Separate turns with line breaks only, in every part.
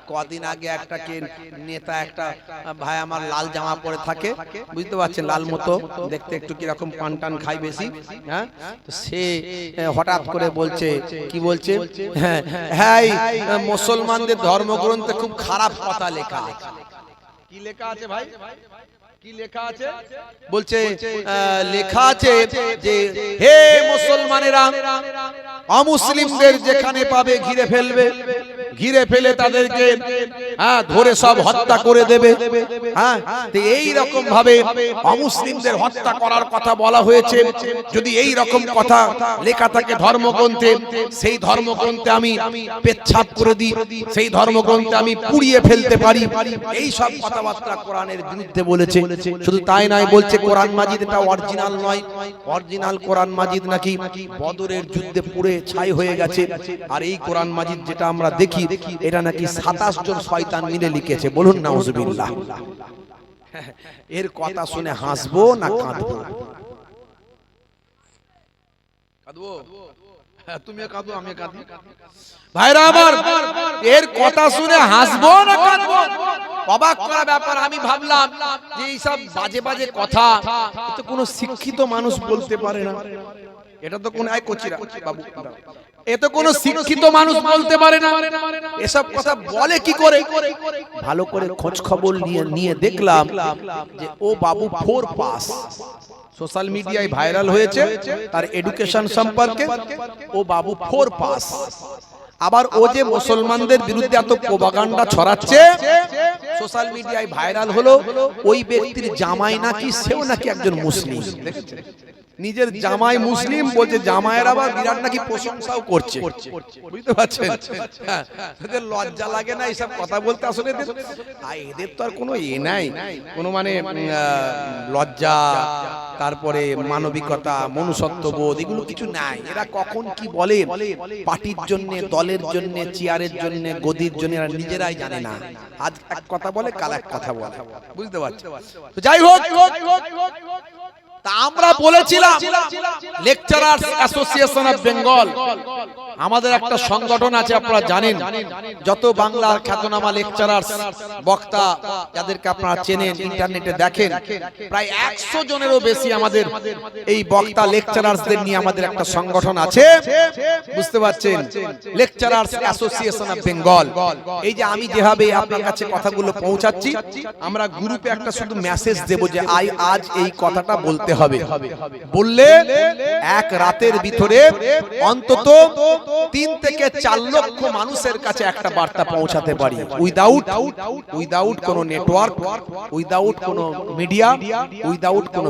কদিন আগে একটা নেতা একটা ভাই আমার লাল জামা পরে থাকে, বুঝতে পারছেন, লাল মতো দেখতে, একটু কিরকম পান টান খাই বেশি, হ্যাঁ, সে হঠাৎ করে বলছে, কি বলছে, হ্যাঁ হ্যাঁ মুসলমানদের ধর্মগ্রন্থে খুব খারাপ কথা লেখা আছে। কি লেখা আছে ভাই? কি লেখা আছে? বলছে লেখা আছে যে হে মুসলমানেরা, অমুসলিমদের যেখানে পাবে ঘিরে ফেলবে, ঘিরে ফেলে তাদেরকে ধরে সব হত্যা করে দেবে। হ্যাঁ, এই রকম ভাবে অমুসলিমদের হত্যা করার কথা বলা হয়েছে। যদি এই রকম কথা লেখা থাকে ধর্মগ্রন্থে, সেই ধর্মগ্রন্থে আমি পেচ্ছাপ করে দিই, সেই ধর্মগ্রন্থে আমি পুড়িয়ে ফেলতে পারি। এই সব কথাবার্তা কোরআনের বিরুদ্ধে বলেছে। শুধু তাই নয়, বলছে কোরআন মাজিদ এটা অরিজিনাল নয়, অরিজিনাল কোরআন মাজিদ নাকি বদরের যুদ্ধে পুড়ে ছাই হয়ে গেছে। আর এই কোরআন মাজিদ যেটা আমরা দেখি, এটা নাকি 27 জন শয়তান মিলে লিখেছে। বলুন নাউজুবিল্লাহ। এর কথা শুনে হাসবো না কাঁদবো? কাঁদবো? তুমিও কাঁদো, আমিও কাঁদি। ভাইরা আমার, এর কথা শুনে হাসবো না কাঁদবো? অবাক করা ব্যাপার। আমি ভাবলাম যে এইসব বাজে বাজে কথা তো কোনো শিক্ষিত মানুষ বলতে পারে না। এটা তো কোন বাবু, এত কোন শিক্ষিত মানুষ বলতে পারে না। এসব কথা বলে কি করে? ভালো করে খোঁজ খবর নিয়ে দেখলাম যে ও বাবু 4 পাস, সোশ্যাল মিডিয়ায় ভাইরাল হয়েছে তার এডুকেশন সম্পর্কে। ও বাবু 4 পাস। আবার ও যে মুসলমানদের বিরুদ্ধে এত প্রোপাগান্ডা ছড়াচ্ছে, সোশ্যাল মিডিয়ায় ভাইরাল হলো, ওই ব্যক্তির জামাই নাকি সেও নাকি একজন মুসলিম। দেখেছেন, নিজের জামাই মুসলিম বলছে, জামাইয়ের আবার বিরাট নাকি প্রশংসাও করছে। বুঝতে পারছেন? এদের লজ্জা লাগে না এইসব কথা বলতে? আসলে এদের তো আর কোনো নাই, কোনো মানে লজ্জা, তারপরে মানবিকতা, মনুষ্যত্ববোধ, এগুলো কিছু নাই। এরা কখন কি বলে, পার্টির জন্য, দলের জন্য, চেয়ারের জন্য, গদির জন্য, এরা নিজেরাই জানে না। আজ এক কথা বলে, কাল এক কথা বলে। বুঝতে পারছেন? তো যাই হোক, তা আমরা বলেছিলাম লেকচারার্স অ্যাসোসিয়েশন অফ বেঙ্গল, আমাদের একটা সংগঠন আছে, আপনারা জানেন। যত বাংলার খ্যাতনামা লেকচারার্স, বক্তা, যাদেরকে আপনারা চেনেন, ইন্টারনেটে দেখেন, প্রায় 100 জনেরও বেশি আমাদের এই বক্তা লেকচারার্সদের নিয়ে আমাদের একটা সংগঠন আছে। বুঝতে পারছেন? Lecturers association of Bengal. এই যে আমি যেভাবে আপনার কাছে কথাগুলো পৌঁছাচ্ছি, আমরা গ্রুপে একটা শুধু মেসেজ দেব যে আজ এই কথাটা বলতে হবে। বললে এক রাতের ভিতরে অন্তত 3 থেকে 4 লক্ষ মানুষের কাছে একটা বার্তা পৌঁছাতে পারি, উইদাউট কোনো নেটওয়ার্ক, উইদাউট কোনো মিডিয়া, উইদাউট কোনো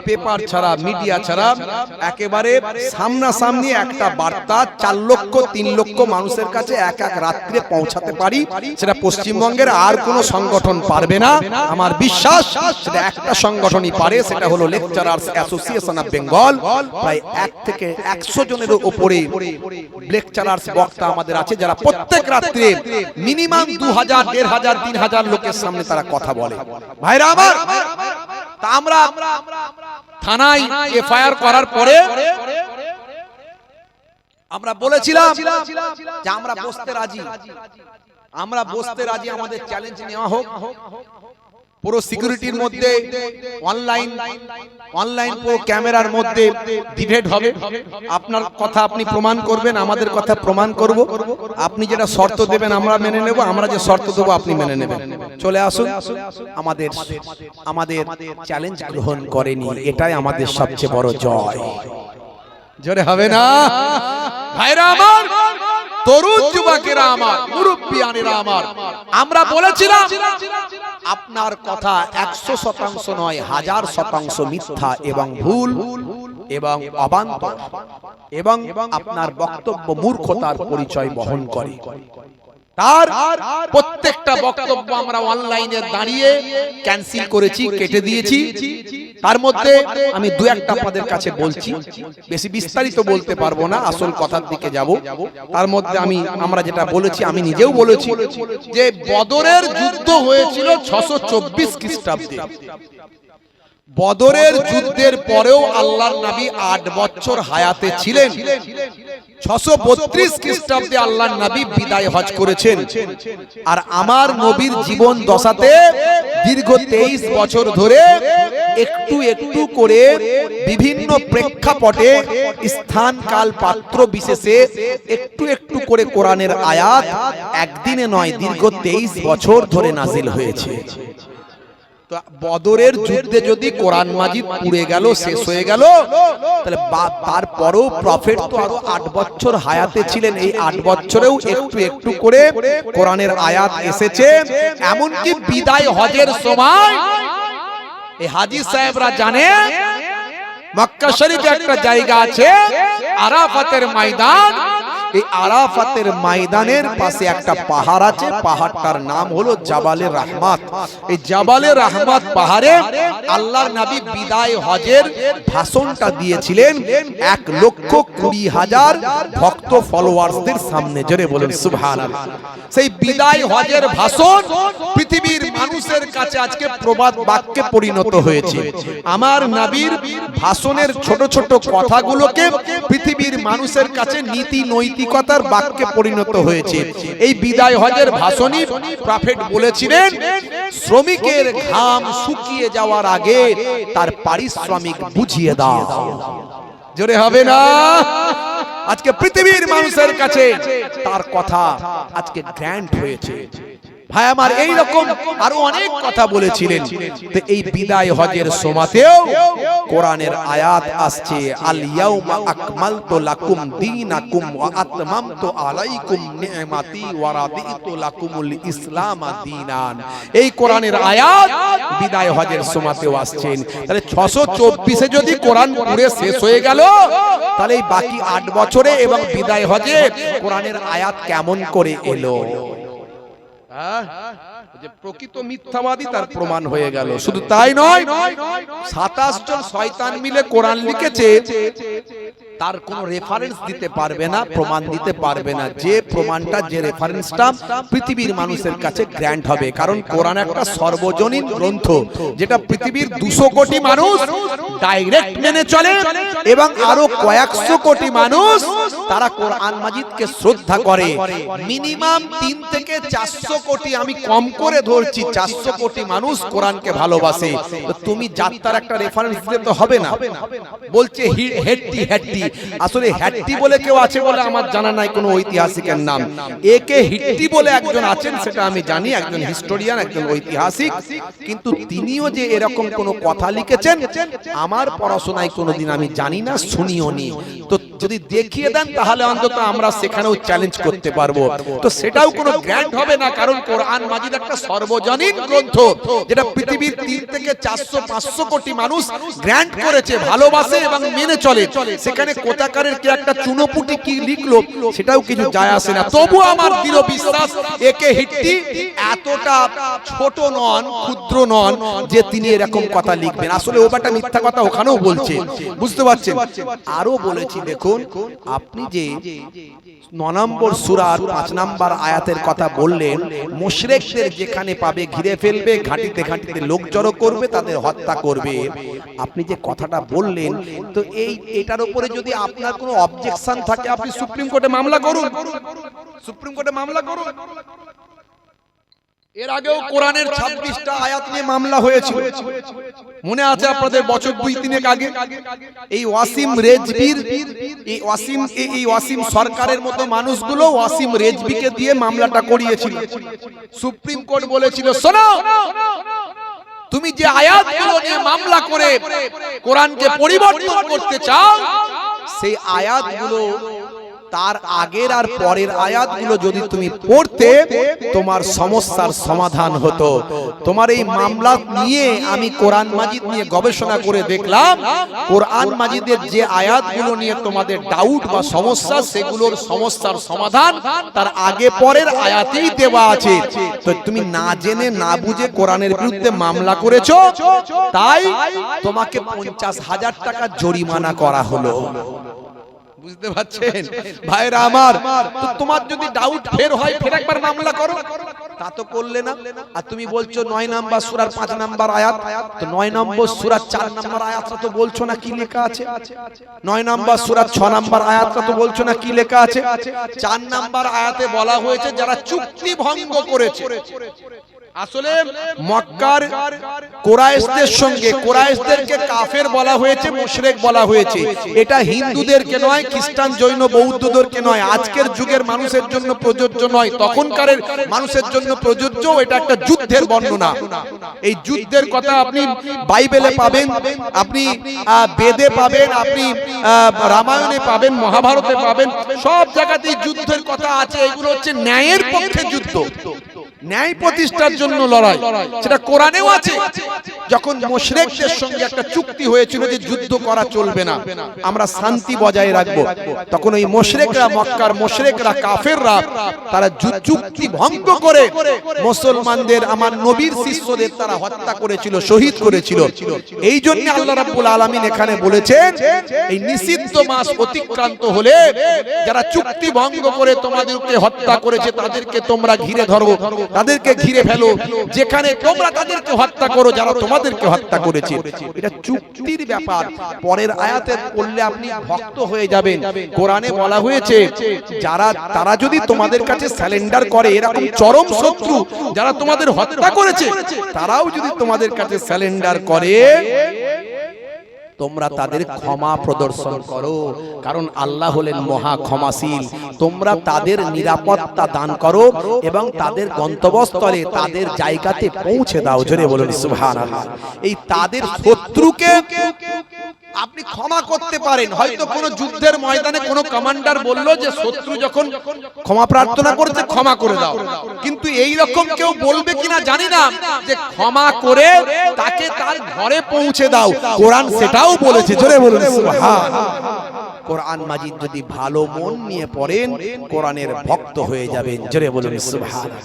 পেপার ছাড়া, মিডিয়া ছাড়া, একেবারে সামনাসামনি একটা বার্তা 4 লক্ষ 3 লক্ষ মানুষের কাছে এক রাত্রে পৌঁছাতে পারি। সেটা পশ্চিমবঙ্গের আর কোনো সংগঠন পারবে না। আমার বিশ্বাস সেটা একটা সংগঠনই পারে, সেটা হলো লেকচারার্স অ্যাসোসিয়েশন অফ বেঙ্গল। প্রায় 1 থেকে 100 জনের উপরে লেকচারার্স বক্তা আমাদের আছে, যারা প্রত্যেক রাত্রে মিনিমাম 2000, 1500, 3000 লোকের সামনে তারা কথা বলে। ভাইরা আমার, তা আমরা থানায় এফআইআর করার পরে আমরা বলেছিলাম যে আমরা বসতে রাজি, আমাদের চ্যালেঞ্জ নেওয়া হোক। পুরো সিকিউরিটির মধ্যে, অনলাইন পুরো ক্যামেরার মধ্যে ডিবেট হবে। আপনার কথা আপনি প্রমাণ করবেন, আমাদের কথা প্রমাণ করব। আপনি যেটা শর্ত দেবেন আমরা মেনে নেব, আমরা যে শর্ত দেবো আপনি মেনে নেবেন। চলে আসুন, আমাদের চ্যালেঞ্জ গ্রহণ করেনি, এটাই আমাদের সবচেয়ে বড় জয়। জোরে হবে না ভাইরা আমার, তরুণ যুবকেরা আমার, মুরব্বিয়ানেরা আমার, আমরা বলেছিলাম আপনার কথা 100% নয়, 1000% মিথ্যা এবং ভুল এবং অবান্তর, এবং আপনার বক্তব্য মূর্খতার পরিচয় বহন করে। তার প্রত্যেকটা বক্তব্য আমরা অনলাইনে দাঁড়িয়ে ক্যান্সেল করেছি, কেটে দিয়েছি। তার মধ্যে আমি 2-1টা আপনাদের কাছে বলছি, বেশি বিস্তারিত বলতে পারবো না, আসল কথার দিকে যাব। তার মধ্যে আমরা যেটা বলেছি, আমি নিজেও বলেছি যে বদরের যুদ্ধ হয়েছিল 624 খ্রিস্টাব্দে। বদরের যুদ্ধের পরেও আল্লাহর নবী 8 বছর হায়াতে ছিলেন। 632 খ্রিস্টাব্দে আল্লাহর নবী বিদায় হজ করেছেন। আর আমার নবীর জীবন দশাতে দীর্ঘ 23 বছর ধরে একটু একটু করে বিভিন্ন প্রেক্ষাপটে স্থান কাল পাত্র বিশেষে একটু একটু করে কোরআনের আয়াত একদিনে নয় দীর্ঘ 23 বছর ধরে নাজিল হয়েছে। বদরের যুদ্ধে যদি কোরআন মাজিদ পুড়ে গেল, শেষ হয়ে গেল, তাহলে তারপরও প্রফেট তো আরো 8 বছর হায়াতে ছিলেন। এই 8 বছরেও একটু একটু করে কোরআনের আয়াত এসেছে। এমনকি বিদায় হজের সময় এই হাজী সাহেবরা জানে মক্কা শরীফে একটা জায়গা আছে আরাফাতের ময়দান। এই আরাফাতের ময়দানের পাশে একটা পাহাড় আছে, পাহাড়টার নাম হলো জাবালে রহমত। এই জাবালে রহমত পাহাড়ে আল্লাহর নবী বিদায় হজের ভাষণটা দিয়েছিলেন 1,20,000 ভক্ত ফলোয়ার্সদের সামনে। জোরে বলেন সুবহানাল্লাহ। সেই বিদায় হজের ভাষণ পৃথিবীর মানুষের কাছে আজকে প্রবাদ বাক্যে পরিণত হয়েছে। আমার নবীর ভাষণের ছোট ছোট কথাগুলোকে পৃথিবীর মানুষের কাছে নীতি নৈতিকতার বাক্যে পরিণত হয়েছে। এই বিদায় হজের ভাষণই প্রফেট বলেছিলেন, শ্রমিকের ঘাম শুকিয়ে যাওয়ার আগে তার পারিশ্রমিক বুঝিয়ে দাও। জোরে হবে না? আজকে পৃথিবীর মানুষের কাছে তার কথা আজকে গ্র্যান্ড হয়েছে। ভাই আমার, এই রকম আরো অনেক কথা বলেছিলেন। তো এই বিদায় হজের সময়তেও কোরআনের আয়াত আসছে, আল ইয়াউমা আকমালতু লাকুম দীনাকুম ওয়া আতমামতু আলাইকুম নি'মাতি ওয়া রাদিতু লাকুমুল ইসলাম দীনান। এই কোরআনের আয়াত বিদায় হজের সময়তেও আসছেন। তাহলে 624 যদি কোরআন পুরো শেষ হয়ে গেল, তাহলে এই বাকি 8 বছরে এবং বিদায় হজে কোরআনের আয়াত কেমন করে এলো? যে প্রকৃত মিথ্যাবাদী তার প্রমাণ হয়ে গেল। শুধু তাই নয়, 27 জন শয়তান মিলে কোরআন লিখেছে, তার কোনো রেফারেন্স দিতে পারবে না, প্রমাণ দিতে পারবে না। যে প্রমাণটা, যে রেফারেন্সটা পৃথিবীর মানুষের কাছে গ্র্যান্ড হবে। কারণ কোরআন একটা সর্বজনীন গ্রন্থ, যেটা পৃথিবীর 200 কোটি মানুষ ডাইরেক্ট মেনে চলে এবং আরো কয়েকশো কোটি মানুষ তারা কোরআন মাজিদকে শ্রদ্ধা করে। মিনিমাম 3 থেকে 400 কোটি, আমি কম করে ধরছি, 400 কোটি মানুষ কোরআনকে ভালোবাসে। তো তুমি যাত্রার একটা রেফারেন্স দিতে তো হবে না। বলছে হেট্টি হেট্টি, আসলে হ্যাট্টি বলে কেউ আছে বলে আমার জানা নাই কোনো ঐতিহাসিকের নাম। একে হিট্টি বলে একজন আছেন সেটা আমি জানি, একজন হিস্টোরিয়ান, একজন ঐতিহাসিক। কিন্তু তিনিও যে এরকম কোন কথা লিখেছেন আমার পড়াশোনায় কোনোদিন আমি জানি না, শুনিও নি। তো যদি দেখিয়ে দেন তাহলে অন্তত আমরা সেখানেও চ্যালেঞ্জ করতে পারবো। তো সেটাও কোনো গ্র্যান্ড হবে না, কারণ কোরআন মাজিদ একটা সর্বজনীন গ্রন্থ, যেটা পৃথিবীর 3 থেকে 400-500 কোটি মানুষ গ্র্যান্ড করেছে, ভালোবাসে এবং মেনে চলে। সেখানে কোথাকারের কে একটা চুনোপুটি কি লিখলো সেটাও কিছু যায় আসে না। তবু আমার দৃঢ় বিশ্বাস একে হিট্টি এতটা ছোট নন, ক্ষুদ্র নন যে তিনি এরকম কথা লিখবেন। আসলে ওটা মিথ্যা কথা ওখানেও বলছে, বুঝতে পারছেন? আরো বলেছি, দেখুন আপনি যে 9 নম্বর সূরার 5 নম্বর আয়াতের কথা বললেন, মুশরিকদের যেখানে পাবে ঘিরে ফেলবে, ঘাটিতে ঘাটিতে লোক জড়ো করবে, তাদের হত্যা করবে। আপনি যে কথাটা বললেন, তো এটার উপরে যদি আপনার কোনো অবজেকশন থাকে আপনি সুপ্রিম কোর্টে মামলা করুন, সুপ্রিম কোর্টে মামলা করুন। এর আগেও কোরআনের 26টা আয়াত নিয়ে মামলা হয়েছিল, মনে আছে আপনাদের? বছর 2-3 আগে এই ওয়াসিম রেজবির, এই ওয়াসিম সরকারের মতো মানুষগুলো ওয়াসিম রেজবিকে দিয়ে মামলাটা করিয়েছিল। সুপ্রিম কোর্ট বলেছিল, শোনো, তুমি যে আয়াতগুলো নিয়ে মামলা করে কোরআনকে পরিবর্তন করতে চাও, সেই আয়াতগুলো, তার আগের আর পরের আয়াতগুলো যদি তুমি পড়তে, তোমার সমস্যার সমাধান হতো। তোমার এই মামলা নিয়ে আমি কোরআন মাজিদ নিয়ে গবেষণা করে দেখলাম, কোরআন মাজিদের যে আয়াতগুলো নিয়ে তোমাদের ডাউট বা সমস্যা, সেগুলোর সমস্যার সমাধান তার আগে পরের আয়াতেই দেওয়া আছে। তো তুমি না জেনে না বুঝে কোরআনের বিরুদ্ধে মামলা করেছো, তাই তোমাকে 50,000 টাকা জরিমানা করা হলো। বুঝতে পারছেন ভাইরা আমার? তো তোমার যদি ডাউট ফের হয়, ফের একবার মামলা করো। তা তো করলে না। আর তুমি বলছো 9 নাম্বার সূরার 5 নাম্বার আয়াত, তো 9 নম্বর সূরার 4 নাম্বার আয়াতটা তো বলছো না কি লেখা আছে? 9 নাম্বার সূরার 6 নাম্বার আয়াতটা তো বলছো না কি লেখা আছে? 4 নাম্বার আয়াতে বলা হয়েছে যারা চুক্তি ভঙ্গ করেছে। আসলে মক্কার কুরাইশদের সঙ্গে, কুরাইশদেরকে কাফের বলা হয়েছে, মুশরিক বলা হয়েছে। এটা হিন্দুদেরকে নয়, খ্রিস্টান, জৈন, বৌদ্ধদেরকে নয়, আজকের যুগের মানুষের জন্য প্রযোজ্য নয়, তখনকার মানুষের জন্য প্রযোজ্য। এটা একটা যুদ্ধের বর্ণনা। এই যুদ্ধের কথা আপনি বাইবেলে পাবেন, আপনি বেদে পাবেন, আপনি রামায়ণে পাবেন, মহাভারতে পাবেন, সব জায়গাতেই যুদ্ধের কথা আছে। এগুলো হচ্ছে ন্যায়ের পক্ষে যুদ্ধ, ন্যায় প্রতিষ্ঠার জন্য লড়াই। সেটা কোরআনেও আছে। যখন মুশরিকদের সঙ্গে একটা চুক্তি হয়েছিল যে যুদ্ধ করা চলবে না, আমরা শান্তি বজায় রাখবো, তখন ওই মুশরিকরা, মক্কার মুশরিকরা, কাফেররা, তারা চুক্তি ভঙ্গ করে মুসলমানদের, আমার নবীর শিষ্যদের তারা হত্যা করেছিল, শহীদ করেছিল। এই জন্য আল্লাহ রাব্বুল আলামিন এখানে বলেছেন, এই নিষিদ্ধ মাস অতিক্রান্ত হলে যারা চুক্তি ভঙ্গ করে তোমাদেরকে হত্যা করেছে তাদেরকে তোমরা ঘিরে ধরো, তাদেরকে ঘিরে ফেলো, যেখানে তোমরা তাদেরকে হত্যা করো যারা তোমাদেরকে হত্যা করেছে। এটা চুক্তির ব্যাপার। পরের আয়াতে পড়লে আপনি ভক্ত হয়ে যাবেন। কোরআনে বলা হয়েছে যারা, তারা যদি তোমাদের কাছে সারেন্ডার করে, এরকম চরম শত্রু যারা তোমাদের হত্যা করেছে, তারাও যদি তোমাদের কাছে সারেন্ডার করে, তোমরা তাদের ক্ষমা প্রদর্শন করো, কারণ আল্লাহ হলেন মহা ক্ষমাশীল। তোমরা তাদের নিরাপত্তা দান করো এবং তাদের গন্তব্যস্থলে, তাদের জায়গাতে পৌঁছে দাও। জোরে বলুন সুবহানাল্লাহ। এই তাদের শত্রুকে আপনি ক্ষমা করতে পারেন। হয়তো কোনো যুদ্ধের ময়দানে কোনো কমান্ডার বলল যে শত্রু যখন ক্ষমা প্রার্থনা করেছে ক্ষমা করে দাও, কিন্তু এই রকম কেউ বলবে কিনা জানি না যে ক্ষমা করে তাকে তার ঘরে পৌঁছে দাও। কোরআন সেটাও বলেছে। জোরে বলুন সুবহানাল্লাহ। কোরআন মাজিদ যদি ভালো মন নিয়ে পড়েন, কোরআনের ভক্ত হয়ে যাবেন। জোরে বলুন সুবহানাল্লাহ।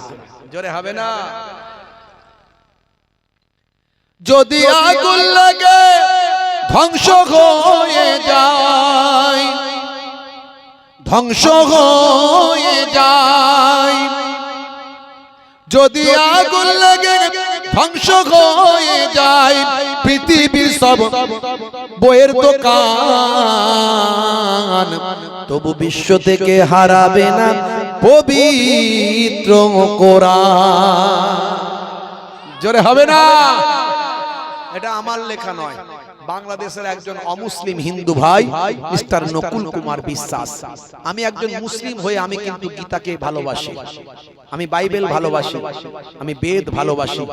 জোরে হবে না? যদি আগুন লাগে ধ্বংস হয়ে যায়, ধ্বংস হয়ে যায়। যদি আগুন লাগে ধ্বংস হয়ে যায় পৃথিবীর সব বইয়ের দোকান, তবু বিশ্ব থেকে হারাবে না পবিত্র কোরআন। জোরে হবে না? এটা আমার লেখা নয়, বাংলাদেশের একজন অমুসলিম হিন্দু ভাই মিস্টার নকুল কুমার বিশ্বাস। আমি একজন মুসলিম হয়ে আমি কিন্তু গীতাকে ভালোবাসি, আমি বাইবেল ভালোবাসি, আমি বেদ ভালোবাসি,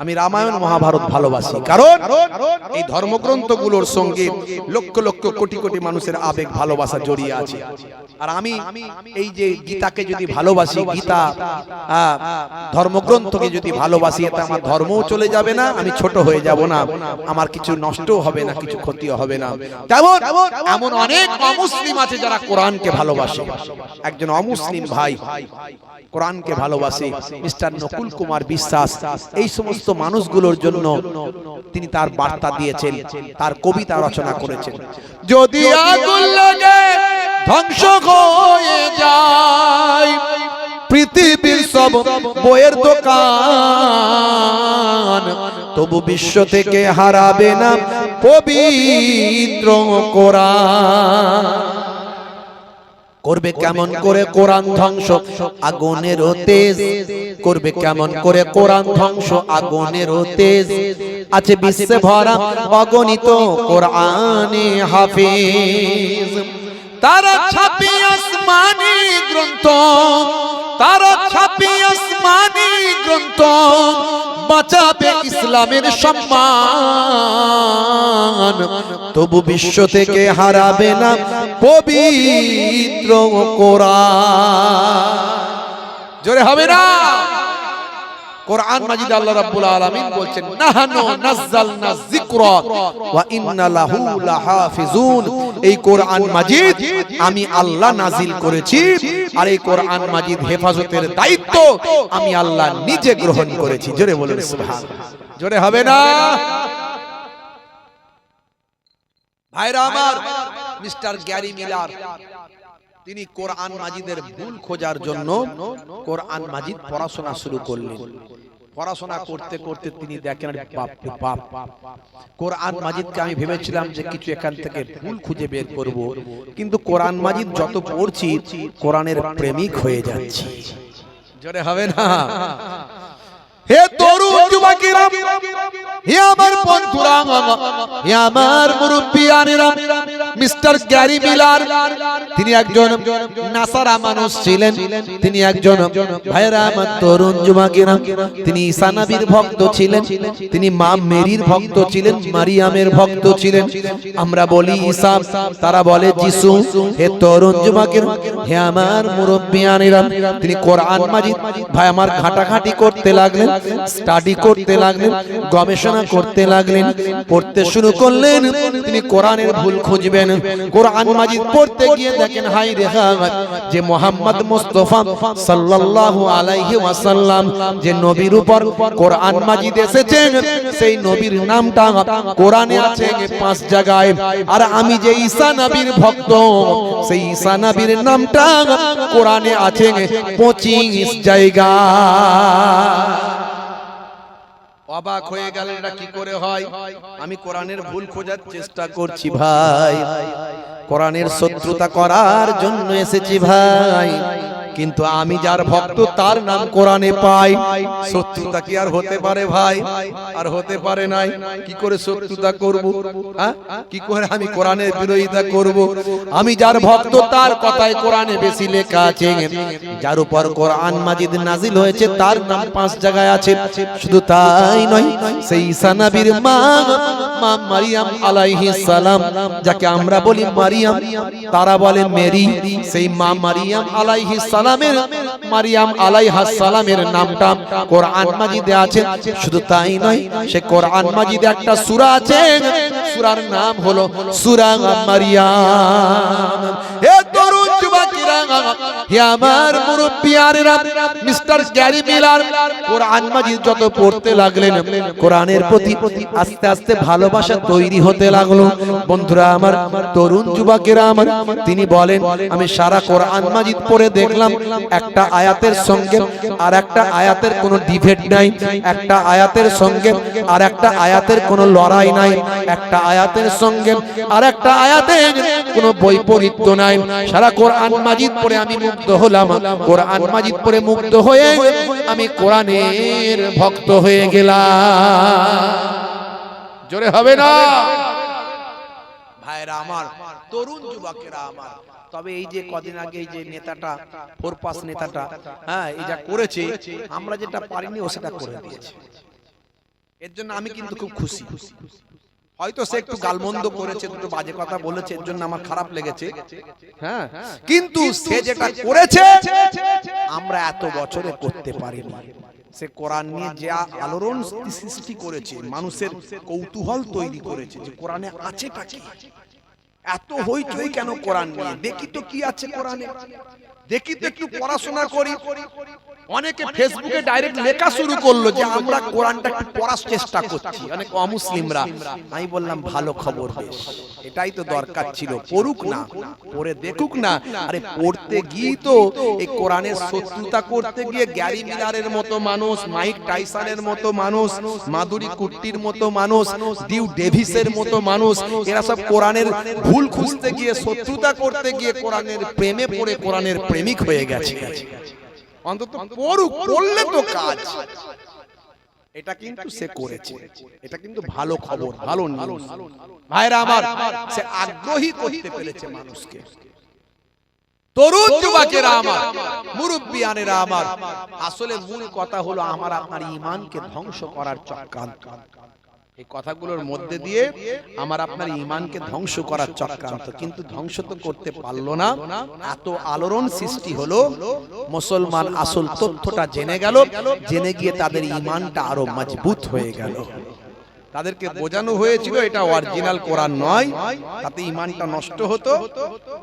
আমি রামায়ণ মহাভারত ভালোবাসি, কারণ এই ধর্মগ্রন্থগুলোর সঙ্গে লক্ষ লক্ষ কোটি কোটি মানুষের আবেগ ভালোবাসা জড়িয়ে আছে। আর আমি এই যে গীতাকে যদি ভালোবাসি, গীতা ধর্মগ্রন্থকে যদি ভালোবাসি, এতে আমার ধর্মও চলে যাবে না, আমি ছোট হয়ে যাব না, আমার কিছু নষ্টও হবে না, কিছু ক্ষতিও হবে না। তেমন এমন অনেক অমুসলিম আছে যারা কোরআনকে ভালোবাসে। একজন অমুসলিম ভাই কোরআনকে ভালোবাসে, মিস্টার নকুল কুমার বিশ্বাস। এই সমস্ত মানুষগুলোর জন্য তিনি তার বার্তা দিয়েছেন, তার কবিতা রচনা করেছেন। যদি আগুন লাগে ধ্বংস হয়ে যায় পৃথিবীর সব বইয়ের দোকান, তবু বিশ্ব থেকে হারাবে না পবিত্র কোরআন। করবে কেমন করে কোরআন ধ্বংস আগুনের তেজ, করবে কেমন করে কোরআন ধ্বংস আগুনের তেজ। আছে বিশ্বে ভরা অগণিত কোরআনে হাফেজ, তারা ছাপি আসমানি গ্রন্থ, তারা ছাপি আসমানি গ্রন্থ, বাঁচাবে ইসলামের সম্মান, তবু বিশ্ব থেকে হারাবে না পবিত্র কোরআন। জোরে হবে না? কোরআন মাজিদ আল্লাহ রাব্বুল আলামিন বলছেন, নাহনু নাযালনা যিকরা ওয়া ইন্না লাহু লাহাফিজুন। এই কোরআন মাজিদ আমি আল্লাহ নাজিল করেছি, আর এই কোরআন মাজিদ হেফাজতের দায়িত্ব আমি আল্লাহ নিজে গ্রহণ করেছি। জোরে বলুন সুবহানাল্লাহ। জোরে হবে না? ভাইরা আমার, মিস্টার গ্যারি মিলার তিনি কোরআন মাজিদের ভুল খোঁজার জন্য কোরআন মাজিদ পড়াশোনা শুরু করলেন। পড়াশোনা করতে করতে তিনি দেখেন বাপ রে বাপ, কোরআন মাজিদকে আমি ভেবেছিলাম যে কিছু এখান থেকে ভুল খুঁজে বের করব, কিন্তু কোরআন মাজিদ যত পড়ছি কোরআনের প্রেমিক হয়ে যাচ্ছি। জোরে হবে না? হে তরুণ যুবকেরা, হে আমার বন্ধুরা, হে আমার মুরব্বিয়ানেরা, মিস্টার গ্যারি মিলার তিনি একজন নাসারা মানুষ ছিলেন। তিনি একজন ভাইরা আমার তরুণ যুবকেরা, তিনি ঈসা নবীর ভক্ত ছিলেন, তিনি মা মেরির ভক্ত ছিলেন, মারিয়ামের ভক্ত ছিলেন। আমরা বলি ঈসা, তারা বলে যিশু। হে তরুণ যুবকেরা, হে আমার মুরব্বিয়ানেরা, তিনি কোরআন মাজিদ ভাই আমার ঘাটাঘাটি করতে লাগলেন, স্টাডি করতে লাগলেন, গবেষণা করতে লাগলেন, পড়তে শুরু করলেন। তিনি কোরআনের ভুল খুঁজবেন। কোরআন মাজিদ পড়তে গিয়ে দেখেন হাই রে হায়, যে মুহাম্মদ মুস্তাফা সাল্লাল্লাহু আলাইহি ওয়াসাল্লাম যে নবীর উপর কোরআন মাজিদ এসেছে, সেই নবীর নামটা কোরআনে আছে 5 জায়গায়। আর আমি যে ঈসা নবীর ভক্ত, সেই ঈসা নবীর নামটা কোরআনে আছে 25 জায়গায়। অবাক হয়ে গেলেন, এটা কি করে হয়? আমি কোরআনের ভুল খোঁজার চেষ্টা করছি ভাই, কোরআনের শত্রুতা করার জন্য এসেছি ভাই, কিন্তু আমি যার ভক্ত তার নাম কোরআনে পাই। শত্রুতা কি আর হতে পারে ভাই? আর হতে পারে নাই। কি করে শত্রুতা করব? কি করে আমি কোরআনের বিরোধিতা করব? আমি যার ভক্ত তার কথায় কোরআনে বেশি লেখা আছে। যার উপর কোরআন মাজিদ নাজিল হয়েছে তার নাম 5 জায়গায় আছে। শুধু তাই নয়, সেই ঈসা নবীর মা মারিয়াম আলাইহিস সালাম, যাকে আমরা বলি মারিয়াম, তারা বলে মেরি, সেই মা মারিয়াম আলাইহিস সালামের, মারিয়াম আলাইহাস সালামের নামটা কোরআন মাজিদে আছে। শুধু তাই নয়, সে কোরআন মাজিদে একটা সূরা আছে, সূরার নাম হলো সূরা মারিয়াম। হে তরুণ যুবকেরা, হে আমার মুরব্বিয়ানেরা, মিস্টার গ্যারি মিলার কোরআন মাজিদ যত পড়তে লাগলেন, কোরআনের প্রতি আস্তে আস্তে ভালোবাসা তৈরি হতে লাগলো। বন্ধুরা আমার, তরুণ যুবকেরা আমার, তিনি বলেন আমি সারা কোরআন মাজিদ পড়ে দেখলাম একটা আয়াতের সঙ্গে আর একটা আয়াতের কোনো ডিবেট নাই, একটা আয়াতের সঙ্গে আর একটা আয়াতের কোনো লড়াই নাই, একটা আয়াতের সঙ্গে আর একটা আয়াতের কোনো বৈপরীত্য নাই। সারা কোরআন মাজিদ পড়ে আমি মুগ্ধ হলাম। কোরআন মাজিদ পড়ে মুগ্ধ হয়ে আমি কোরআনের ভক্ত হয়ে গেলাম। জোরে হবে না ভাইরা আমার, তরুণ যুবকেরা আমার। তবে এই যে কদিন আগে এই যে নেতাটা, ফোরপাস নেতাটা, হ্যাঁ, এই যা করেছে, আমরা যেটা পারিনি ও সেটা করে দিয়েছে। এর জন্য আমি কিন্তু খুব খুশি। হয়তো সে একটু গালমন্দ করেছে, দুটো বাজে কথা বলেছে, এর জন্য আমার খারাপ লেগেছে, হ্যাঁ, কিন্তু সে যেটা করেছে আমরা এত বছরে করতে পারিনি। সে কোরআন নিয়ে যে আলোড়ন সৃষ্টি করেছে, মানুষের কৌতূহল তৈরি করেছে যে কোরআনে আছেটা কি, এত হইচই কেন কোরআন নিয়ে, দেখি তো কি আছে কোরআনে, দেখি তো একটু পড়াশোনা করি। অনেকে ফেসবুকে ডাইরেক্ট লেখা শুরু করলো যে আমরা কোরআনটা একটু পড়ার চেষ্টা করছি, অনেক অমুসলিমরা। আমি বললাম ভালো খবর, বেশ, এটাই তো দরকার ছিল। পড়ুক না, পড়ে দেখুক না। আরে পড়তে গিয়ে তো এই কোরআনের শত্রুতা করতে গিয়ে গ্যারি মিলারের মতো মানুষ, মাইক টাইসনের মতো মানুষ, মাধুরী কুট্টির মতো মানুষ, ডিউ ডেভিসের মতো মানুষ, এরা সব কোরআনের ভুল খুঁজতে গিয়ে, শত্রুতা করতে গিয়ে কোরআনের প্রেমে পড়ে কোরআনের প্রেমিক হয়ে গেছে। অন্তত পড়ুক, পড়লে তো কাজ। এটা কিন্তু সে করেছে, এটা কিন্তু ভালো খবর, ভালো নিউজ ভাইরা আমার। সে আগ্রহী করতে পেরেছে মানুষকে। তরুণ যুবকেরা আমার, মুরব্বিয়ানেরা আমার, আসলে মূল কথা হলো আমার আপনার ঈমানকে ধ্বংস করার চক্রান্ত। এই কথাগুলোর মধ্যে দিয়ে আমার আপনার ঈমানকে ধ্বংস করার চক্রান্ত, কিন্তু ধ্বংস তো করতে পারলো না। এত আলোড়ন সৃষ্টি হলো, মুসলমান আসল তথ্যটা জেনে গেল, জেনে গিয়ে তাদের ঈমানটা আরো মজবুত হয়ে গেল। তাদেরকে বোঝানো হয়েছিল এটা অরিজিনাল কোরআন নয়, তাতে ঈমানটা নষ্ট হতো,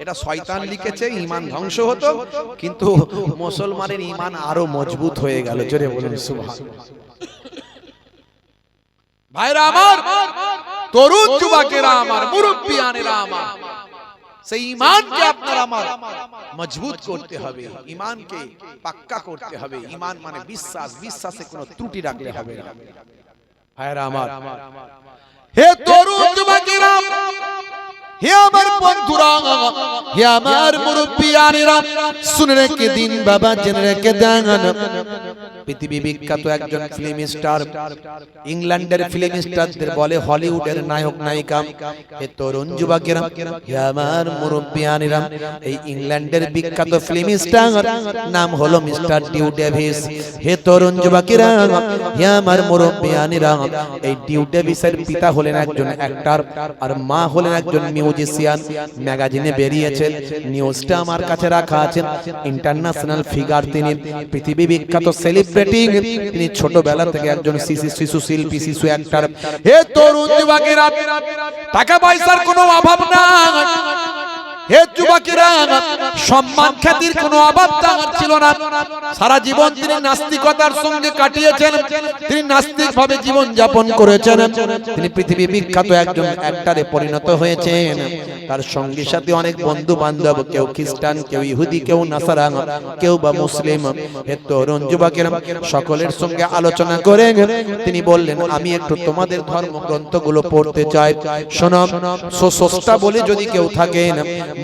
এটা শয়তান লিখেছে, ঈমান ধ্বংস হতো, কিন্তু মুসলমানের ঈমান আরো মজবুত হয়ে গেল। জোরে বলুন সুবহানাল্লাহ। ভাইরা আমার, তরুণ যুবকেরা আমার, মুরব্বিয়ানেরা আমার, সেই ঈমানকে আপনার আমার মজবুত করতে হবে, ঈমানকে পাক্কা করতে হবে। ঈমান মানে বিশ্বাস, বিশ্বাসে কোনো ত্রুটি রাখলে হবে না। ভাইরা আমার, হে তরুণ যুবকেরা, হে আমার বন্ধুরা, হে আমার মুরব্বিয়ানেরা, শুনে রেখে দিন বাবা, জেনে রেখে দেন, পৃথিবী বিখ্যাত একজন ফিল্ম স্টার, ইংল্যান্ডের ফিল্ম স্টারদের বলে হলিউডের নায়ক নায়িকা। হে তরুণ যুবকেরা, হে আমার মুরব্বিয়ানেরা, এই ইংল্যান্ডের বিখ্যাত ফিল্ম স্টার নাম হলো মিস্টার ডিউ ডেভিস। হে তরুণ যুবকেরা, হে আমার মুরব্বিয়ানেরা, এই ডিউ ডেভিসের পিতা হলেন একজন অ্যাক্টর আর মা হলেন একজন মিউজিশিয়ান। ম্যাগাজিনে বেরিয়েছে, নিউজটা আমার কাছে রাখা আছে। ইন্টারন্যাশনাল ফিগার তিনি, পৃথিবী বিখ্যাত সেলিব্রিটি তিনি, ছোটবেলা থেকে একজন শিশু শিল্পী, শিশু অ্যাক্টর। হে তরুণ যুবকেরা, টাকা পয়সার কোনো অভাব নাই। হে যুবকেরা, সম্মান খ্যাতির কোনো অভাব তার ছিল না। সারা জীবন তিনি নাস্তিকতার সঙ্গে কাটিয়েছেন, তিনি নাস্তিক ভাবে জীবন যাপন করেছেন। তিনি পৃথিবী বিখ্যাত একজন অ্যাক্টরে পরিণত হয়েছেন। তার সঙ্গী সাথে অনেক বন্ধু বান্ধব, কেউ খ্রিস্টান, কেউ ইহুদি, কেউ নাসারা, কেউ বা মুসলিম। হে তরুণ যুবকেরা, সকলের সঙ্গে আলোচনা করে তিনি বললেন, আমি একটু তোমাদের ধর্মগ্রন্থগুলো পড়তে চাই। শোনো, স্রষ্টা বলে যদি কেউ থাকেন,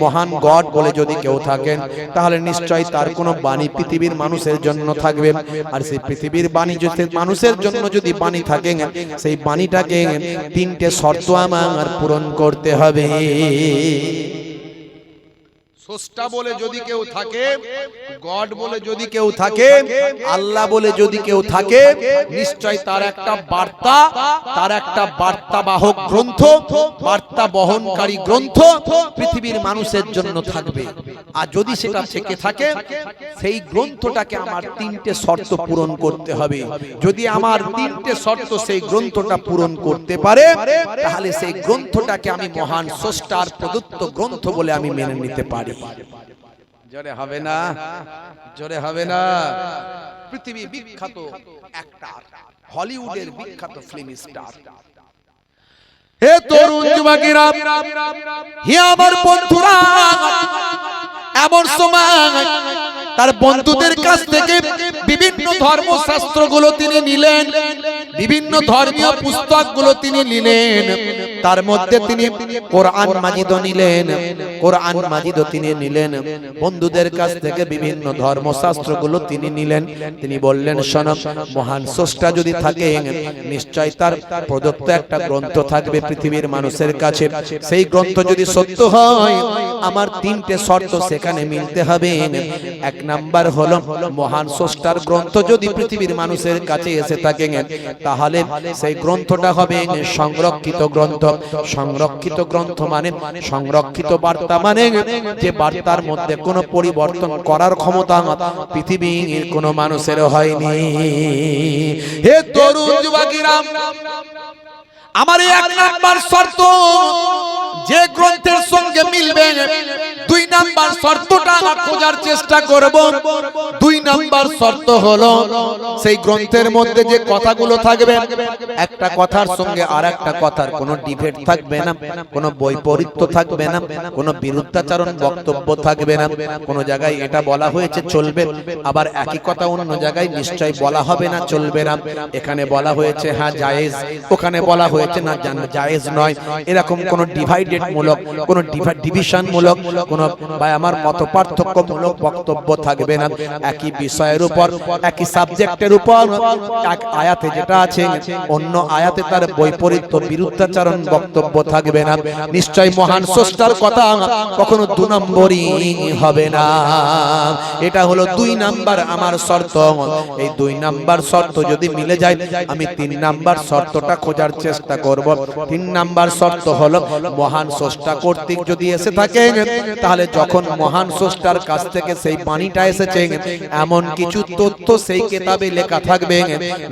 মহান গড বলে যদি কেউ থাকেন, তাহলে নিশ্চয় তার কোনো বাণী পৃথিবীর মানুষের জন্য থাকবে। আর সেই পৃথিবীর বাণী যদি মানুষের জন্য যদি বাণী থাকে, সেই বাণীটাকে তিনটে শর্ত আমার পূরণ করতে হবে। স্রষ্টা বলে যদি কেউ থাকে, গড বলে যদি কেউ থাকে, আল্লাহ বলে যদি কেউ থাকে, নিশ্চয় তার একটা বার্তা, তার একটা বার্তাবাহক গ্রন্থ, বার্তা বহনকারী গ্রন্থ পৃথিবীর মানুষের জন্য থাকবে। আর যদি সেটা থেকে থাকে, সেই গ্রন্থটাকে আমার তিনটে শর্ত পূরণ করতে হবে। যদি আমার তিনটে শর্ত সেই গ্রন্থটা পূরণ করতে পারে, তাহলে সেই গ্রন্থটাকে আমি মহান স্রষ্টার প্রদত্ত গ্রন্থ বলে আমি মেনে নিতে পারি। জোরে হবে না, জোরে হবে না। পৃথিবী বিখ্যাত অ্যাক্টর, হলিউডের বিখ্যাত ফিল্ম স্টার। হে তরুণ যুবকেরা, হে আমার বন্ধুরা, এমন সময় তার বন্ধুদের কাছ থেকে বিভিন্ন ধর্মশাস্ত্রগুলো তিনি নিলেন, বিভিন্ন ধর্মীয় পুস্তকগুলো তিনি নিলেন। তার মধ্যে তিনি কোরআন মাজিদও নিলেন, কোরআন মাজিদও তিনি নিলেন। বন্ধুদের কাছ থেকে বিভিন্ন ধর্মশাস্ত্রগুলো তিনি নিলেন। তিনি বললেন, শোনো, মহান স্রষ্টা যদি থাকে, নিশ্চয় তার প্রদত্ত একটা গ্রন্থ থাকবে পৃথিবীর মানুষের কাছে। সেই গ্রন্থ যদি সত্য হয়, আমার তিনটে শর্ত সেখানে মিলতে হবে। এক নাম্বার হলো, মহান স্রষ্টার গ্রন্থ যদি পৃথিবীর মানুষের কাছে এসে থাকে, তাহলে সেই গ্রন্থটা হবে সংরক্ষিত গ্রন্থ। সংরক্ষিত গ্রন্থ মানে সংরক্ষিত বার্তা, মানে যে বার্তার মধ্যে কোনো পরিবর্তন করার ক্ষমতা পৃথিবীর কোনো মানুষের হয়নি। হে তরুণ যুবকেরা, আমার এক নাম্বার শর্ত, যে গ্রন্থের সঙ্গে মিলবে, দুই নাম্বার শর্তটা খোঁজার চেষ্টা করব। দুই নাম্বার শর্ত হলো, সেই গ্রন্থের মধ্যে যে কথাগুলো থাকবে, একটা কথার সঙ্গে আর একটা কথার কোনো ডিবেট থাকবে না, কোনো বৈপরীত্য থাকবে না, কোনো বিরুদ্ধাচরণ বক্তব্য থাকবে না। কোনো জায়গায় এটা বলা হয়েছে চলবে, আবার একই কথা অন্য জায়গায় নিশ্চয় বলা হবে না, চলবে না। এখানে বলা হয়েছে হ্যাঁ জায়েজ, ওখানে বলা হয়েছে না জায়েজ নয়। এরকম কোনো ডিভাইডেড মূলক, কোনো ডিভিশন মূলক, কোনো বা আমার মত পার্থক্য মূলক বক্তব্য থাকবে না। একই বিষয়ের উপর, একই সাবজেক্টের উপর এক আয়াতে যেটা আছে, অন্য আয়াতে তার বৈপরীত্য বিরুদ্ধাচরণ বক্তব্য থাকবে না। নিশ্চয় মহান স্রষ্টার কথা কখনো দু নম্বরই হবে না। এটা হলো দুই নাম্বার আমার শর্ত। এই দুই নাম্বার শর্ত যদি মিলে যায়, আমি তিন নাম্বার শর্তটা খোঁজার চেষ্টা করব। তিন নাম্বার শর্ত হলো, মহান স্রষ্টা কর্তৃক যদি এসে থাকে, তাহলে যখন মহান স্রষ্টার কাছ থেকে সেই বাণীটা এসেছে, এমন কিছু তথ্য সেই কিতাবে লেখা থাকবে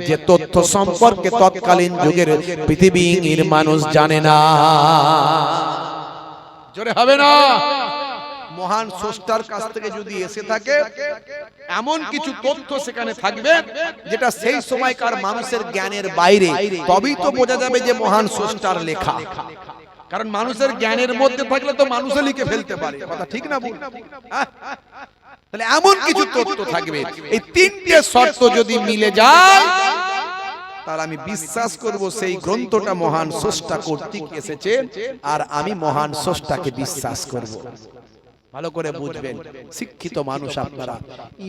যে তথ্য সম্পর্কে তৎকালীন যুগের পৃথিবীর মানুষ জানে না। জোরে হবে না। মহান স্রষ্টার কাছ থেকে যদি এসে থাকে, এমন কিছু তথ্য সেখানে থাকবে যেটা সেই সময়কার মানুষের জ্ঞানের বাইরে, তবেই তো বোঝা যাবে যে মহান স্রষ্টার লেখা। কারণ মানুষের জ্ঞানের মধ্যে থাকলে তো মানুষে লিখে ফেলতে পারে, কথা ঠিক না বল? তাহলে এমন কিছু তথ্য থাকবে, এই তিনটে শর্ত যদি মিলে যায় তাহলে আমি বিশ্বাস করব সেই গ্রন্থটা মহান স্রষ্টা কর্তৃক এসেছে, আর আমি মহান স্রষ্টাকে বিশ্বাস করব। ভালো করে বুঝবেন শিক্ষিত মানুষ আপনারা,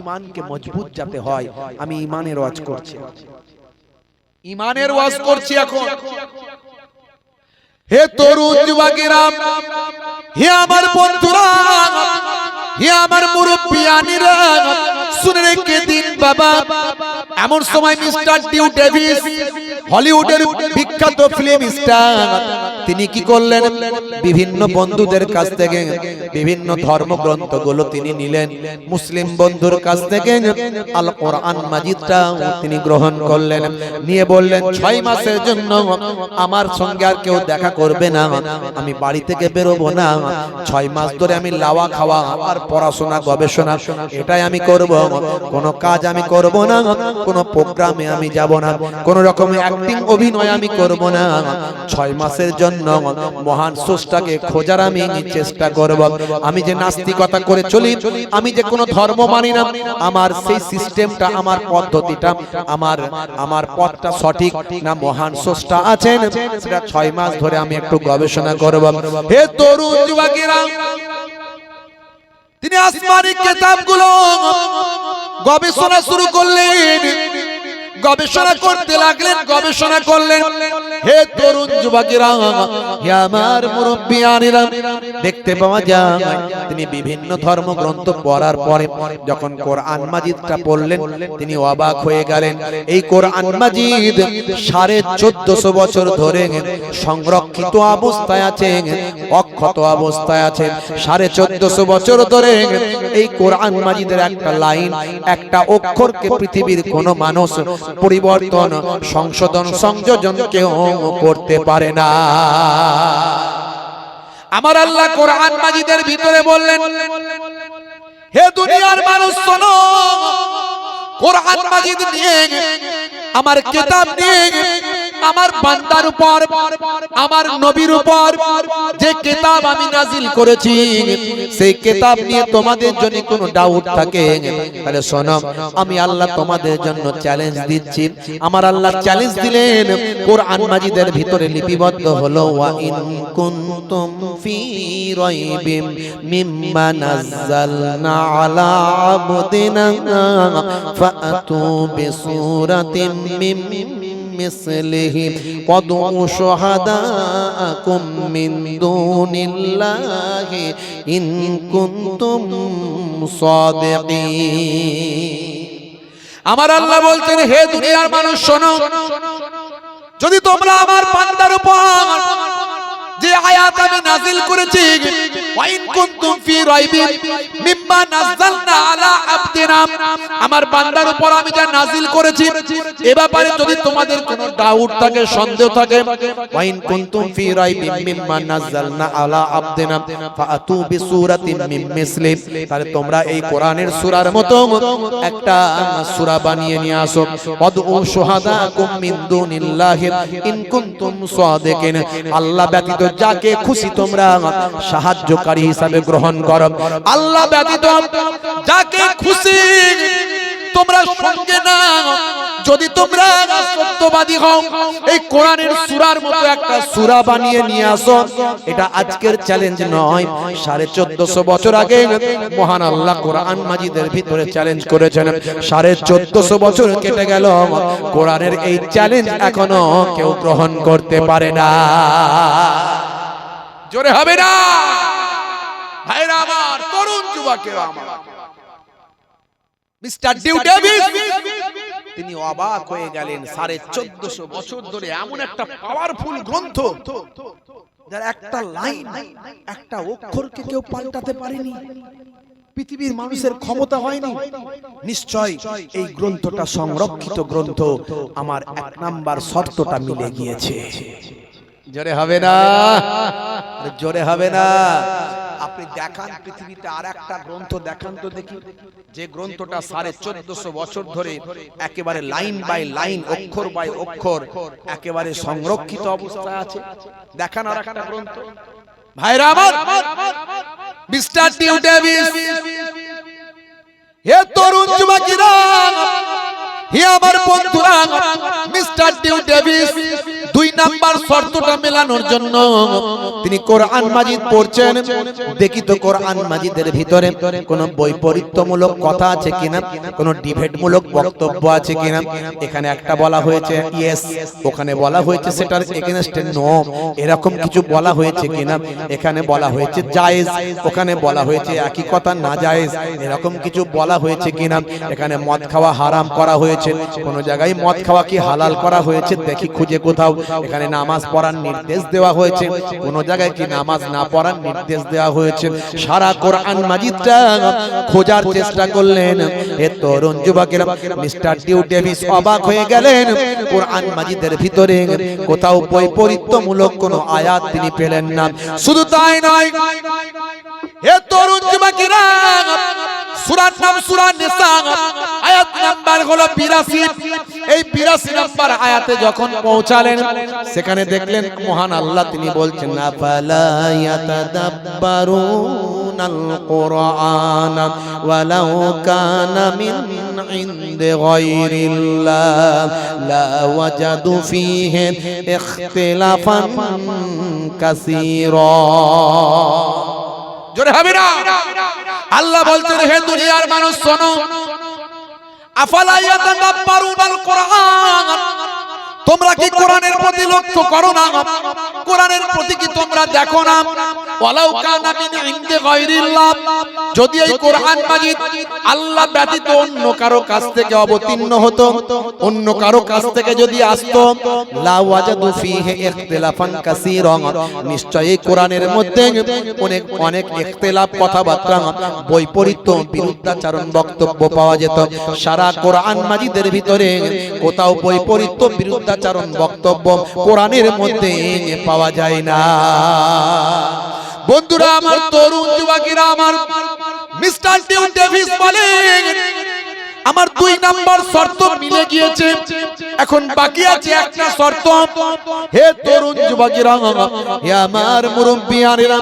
ঈমানকে মজবুত যাতে হয়। আমি ঈমানের ওয়াজ করছি, ঈমানের ওয়াজ করছি এখন। হে তরুণ যুবকেরা, হে আমার বন্ধুরা, হে আমার মুরব্বিয়ানিরা, শুনে রেখে দিন বাবা। এমন সময় মিস্টার ডিউ ডেভিস, হলিউডের বিখ্যাত ফিল্ম স্টার, তিনি কি করলেন? বিভিন্ন বন্ধুদের কাছ থেকে বিভিন্ন ধর্মগ্রন্থগুলো তিনি নিলেন। মুসলিম বন্ধুর কাছ থেকে আল কোরআন মাজিদটা তিনি গ্রহণ করলেন, নিয়ে বললেন 6 মাসের জন্য আমার সঙ্গে আর কেউ দেখা করবে না, আমি বাড়ি থেকে বেরোবো না। 6 মাস ধরে আমি লাওয়া খাওয়া আর পড়াশোনা গবেষণা এটাই আমি করব, কোনো কাজ আমি করব না, কোনো প্রোগ্রামে আমি যাব না, কোনো রকমের অ্যাক্টিং অভিনয় আমি করব না। 6 মাসের জন্য মহান স্রষ্টাকে খোঁজার আমি চেষ্টা করব। আমি যে নাস্তিকতা করে চলি, আমি যে কোনো ধর্ম মানি না, আমার সেই সিস্টেমটা, আমার পদ্ধতিটা, আমার পথটা সঠিক না মহান স্রষ্টা আছেন, সেটা 6 মাস ধরে আমি একটু গবেষণা করব। হে তরুণ যুবকেরা, তিনি আসমানি কিতাবগুলো গবেষণা শুরু করলেন, গবেষণা করতে লাগলেন, গবেষণা করলেন। হে তরুণ যুবকেরা, হে আমার মুরব্বিয়ানিরা, দেখতে পাওয়া যায় তিনি বিভিন্ন ধর্মগ্রন্থ পড়ার পরে যখন কোরআন মাজিদটা পড়লেন, তিনি অবাক হয়ে গেলেন। এই কোরআন মাজিদ 1450 বছর ধরে সংরক্ষিত অবস্থায় আছে, অক্ষত অবস্থায় আছে। 1450 বছর ধরে এই কোরআন মাজিদের একটা লাইন, একটা অক্ষরকে পৃথিবীর কোন মানুষ পরিবর্তন, সংশোধন, সংযোজন কেউ করতে পারে না। আমার আল্লাহ কোরআন মাজিদের ভিতরে বললেন, হে দুনিয়ার মানুষ শোনো, কোরআন মাজিদ নিয়ে, আমার কিতাব নিয়ে, আমার বান্দার উপর, আমার নবীর উপর যে কিতাব আমি নাজিল করেছি, সেই কিতাব নিয়ে তোমাদের যদি কোনো ডাউট থাকে তাহলে শোনো, আমি আল্লাহ তোমাদের জন্য চ্যালেঞ্জ দিচ্ছি। আমার আল্লাহ চ্যালেঞ্জ দিলেন, কোরআন মাজিদের ভিতরে লিপিবদ্ধ হলো, ওয়া ইন কুনতুম ফি রাইবিম মিম্মা নাযালনা আলা আবদিনা ফাআতু বিসূরাতিন মিন মিসলিহি ওয়াদউ শুহাদাআকুম মিন দুনিল্লাহি ইন কুনতুম সাদিকিন। আমার আল্লাহ বলছেন, হে দুনিয়ার মানুষ শোনো, যদি তোমরা আমার বান্দার উপর যে আয়াত আমি নাযিল করেছি, ওয়া ইন কুনতুম ফি রাইবিন মিম্মা নাযালনা আলা আবদিনা, আমার বান্দার উপর আমি যা নাযিল করেছি এ ব্যাপারে যদি তোমাদের কোনো ডাউট থাকে, সন্দেহ থাকে, ওয়া ইন কুনতুম ফি রাইবিন মিম্মা নাযালনা আলা আবদিনা ফাআতু বিসূরাতিন মিন মিসলি, তাহলে তোমরা এই কোরআনের সূরার মতো একটা সূরা বানিয়ে নিয়ে আসো। ওয়াদউ শুহাদাকুম মিন দুনিল্লাহি ইন কুনতুম সাদিকিন, আল্লাহ ব্যতীত যাকে খুশি তোমরা সাহায্যকারী হিসাবে গ্রহণ করো, আল্লাহ ব্যতীত যাকে খুশি তোমরা সঙ্গে না, যদি তোমরা সত্যবাদী হও, এই কোরআনের সূরার মতো একটা সূরা বানিয়ে নিয়ে আসো। এটা আজকের চ্যালেঞ্জ নয়, 1450 বছর আগে মহান আল্লাহ কোরআন মাজিদের ভিতরে চ্যালেঞ্জ করেছেন। 1450 বছর কেটে গেল, কোরআনের এই চ্যালেঞ্জ এখনো কেউ গ্রহণ করতে পারে না। জোরে হবে না ভাইরা আমার, তরুণ যুবকেরা আমার, মিস্টার ডিউ ডেভিস তিনি অবাক হয়ে গেলেন। 1450 বছর ধরে এমন একটা পাওয়ারফুল গ্রন্থ, যার একটা লাইন, একটা অক্ষরকে কেউ পাল্টাতে পারেনি, পৃথিবীর মানুষের ক্ষমতা হয়নি। নিশ্চয় এই গ্রন্থটা সংরক্ষিত গ্রন্থ, আমার 1 নাম্বার শর্তটা মিলে গিয়েছে। জোরে হবে না, জোরে হবে না। আপনি দেখান পৃথিবীতে আর একটা গ্রন্থ দেখান তো দেখি, যে গ্রন্থটা 1450 বছর ধরে একেবারে লাইন বাই লাইন অক্ষর বাই অক্ষর একেবারে সংরক্ষিত অবস্থায় আছে। দেখান আর একটা গ্রন্থ ভাইরা আমার, মিস্টার টিউ ডেভিস, হে তরুণ যুবকেরা, হে আমার বন্ধুরা, মিস্টার টিউ ডেভিস 2 নাম্বার শর্তটা মেলানোর জন্য তিনি কোরআন মাজিদ পড়ছেন। দেখি তো কোরআন মাজিদের ভিতরে কোন বৈপরীত্যমূলক কথা আছে কিনা, কোন ডিবেটমূলক বক্তব্য আছে কিনা। এখানে একটা বলা হয়েছে ইয়েস, ওখানে বলা হয়েছে সেটার এগেইনস্টে নো, এরকম কিছু বলা হয়েছে কিনা। এখানে বলা হয়েছে জায়েজ, ওখানে বলা হয়েছে একই কথা না জায়েজ, এরকম কিছু বলা হয়েছে কিনা। এখানে মদ খাওয়া হারাম করা হয়েছে, কোন জায়গায় মদ খাওয়া কি হালাল করা হয়েছে দেখি খুঁজে কোথাও। এখানে নামাজ পড়ার নির্দেশ দেওয়া হয়েছে, কোন জায়গায় কি নামাজ না পড়ার নির্দেশ দেওয়া হয়েছে। সারা কোরআন মাজিদটা খোঁজার চেষ্টা করলেন। এ তরুণ যুবকেরা, মিস্টার টিউ ডেভিস অবাক হয়ে গেলেন। কোরআন মাজিদের ভিতরে কোথাও বৈপরীত্যমূলক কোন আয়াত তিনি পেলেন না। শুধু তাই নয়, হে তরুণ যুবকেরা, সূরার নাম সূরা নিসা, আয়াত নাম্বার হলো 82। এই 82 নাম্বার আয়াতে যখন পৌঁছালেন, সেখানে দেখলেন মহান আল্লাহ তিনি বলছেন, আফালা ইয়াতাদাব্বারুনাল কুরআন ওয়ালাউ কানা মিন ইনদি গায়রিল্লাহ লা ওয়াজাদু ফীহি ইখতিলাফান কাসীরা। জোরে হবে না? আল্লাহ বলছেন, হে দুনিয়ার মানুষ শোনো, আফালা ইয়াতাদাব্বারুনাল কুরআন, তোমরা কি কোরআনের প্রতি লক্ষ্য করো না? কোরআনের প্রতি কি তোমরা দেখো না? ওয়ালাউ কানা মিন ইনদি গায়রিল্লাহ, যদি এই কোরআন মাজিদ আল্লাহ ব্যতীত অন্য কারো কাছ থেকে অবতীর্ণ হতো, অন্য কারো কাছ থেকে যদি আসতো, লা ওয়াজাদু ফীহি ইখতিলাফান কাসীরা, নিশ্চয়ই এই কোরআনের মধ্যে অনেক অনেক ইখতিলাফ, কথাবার্তা, বৈপরীত্য, বিরুদ্ধাচরণ বক্তব্য পাওয়া যেত। সারা কোরআন মাজিদের ভিতরে কোথাও বৈপরীত্য, বিরুদ্ধাচরণ বক্তব্য কোরআনের মধ্যে পাওয়া যায় না। বন্ধুরা আমার, তরুণ যুবকেরা আমার, মিস্টার টিউ ডেভিস বলেন, আমার 2 নাম্বার শর্ত মিলে গিয়েছে, এখন বাকি আছে একটা শর্ত। হে তরুণ যুবকেরা, হে আমার মুরব্বিয়ানেরা,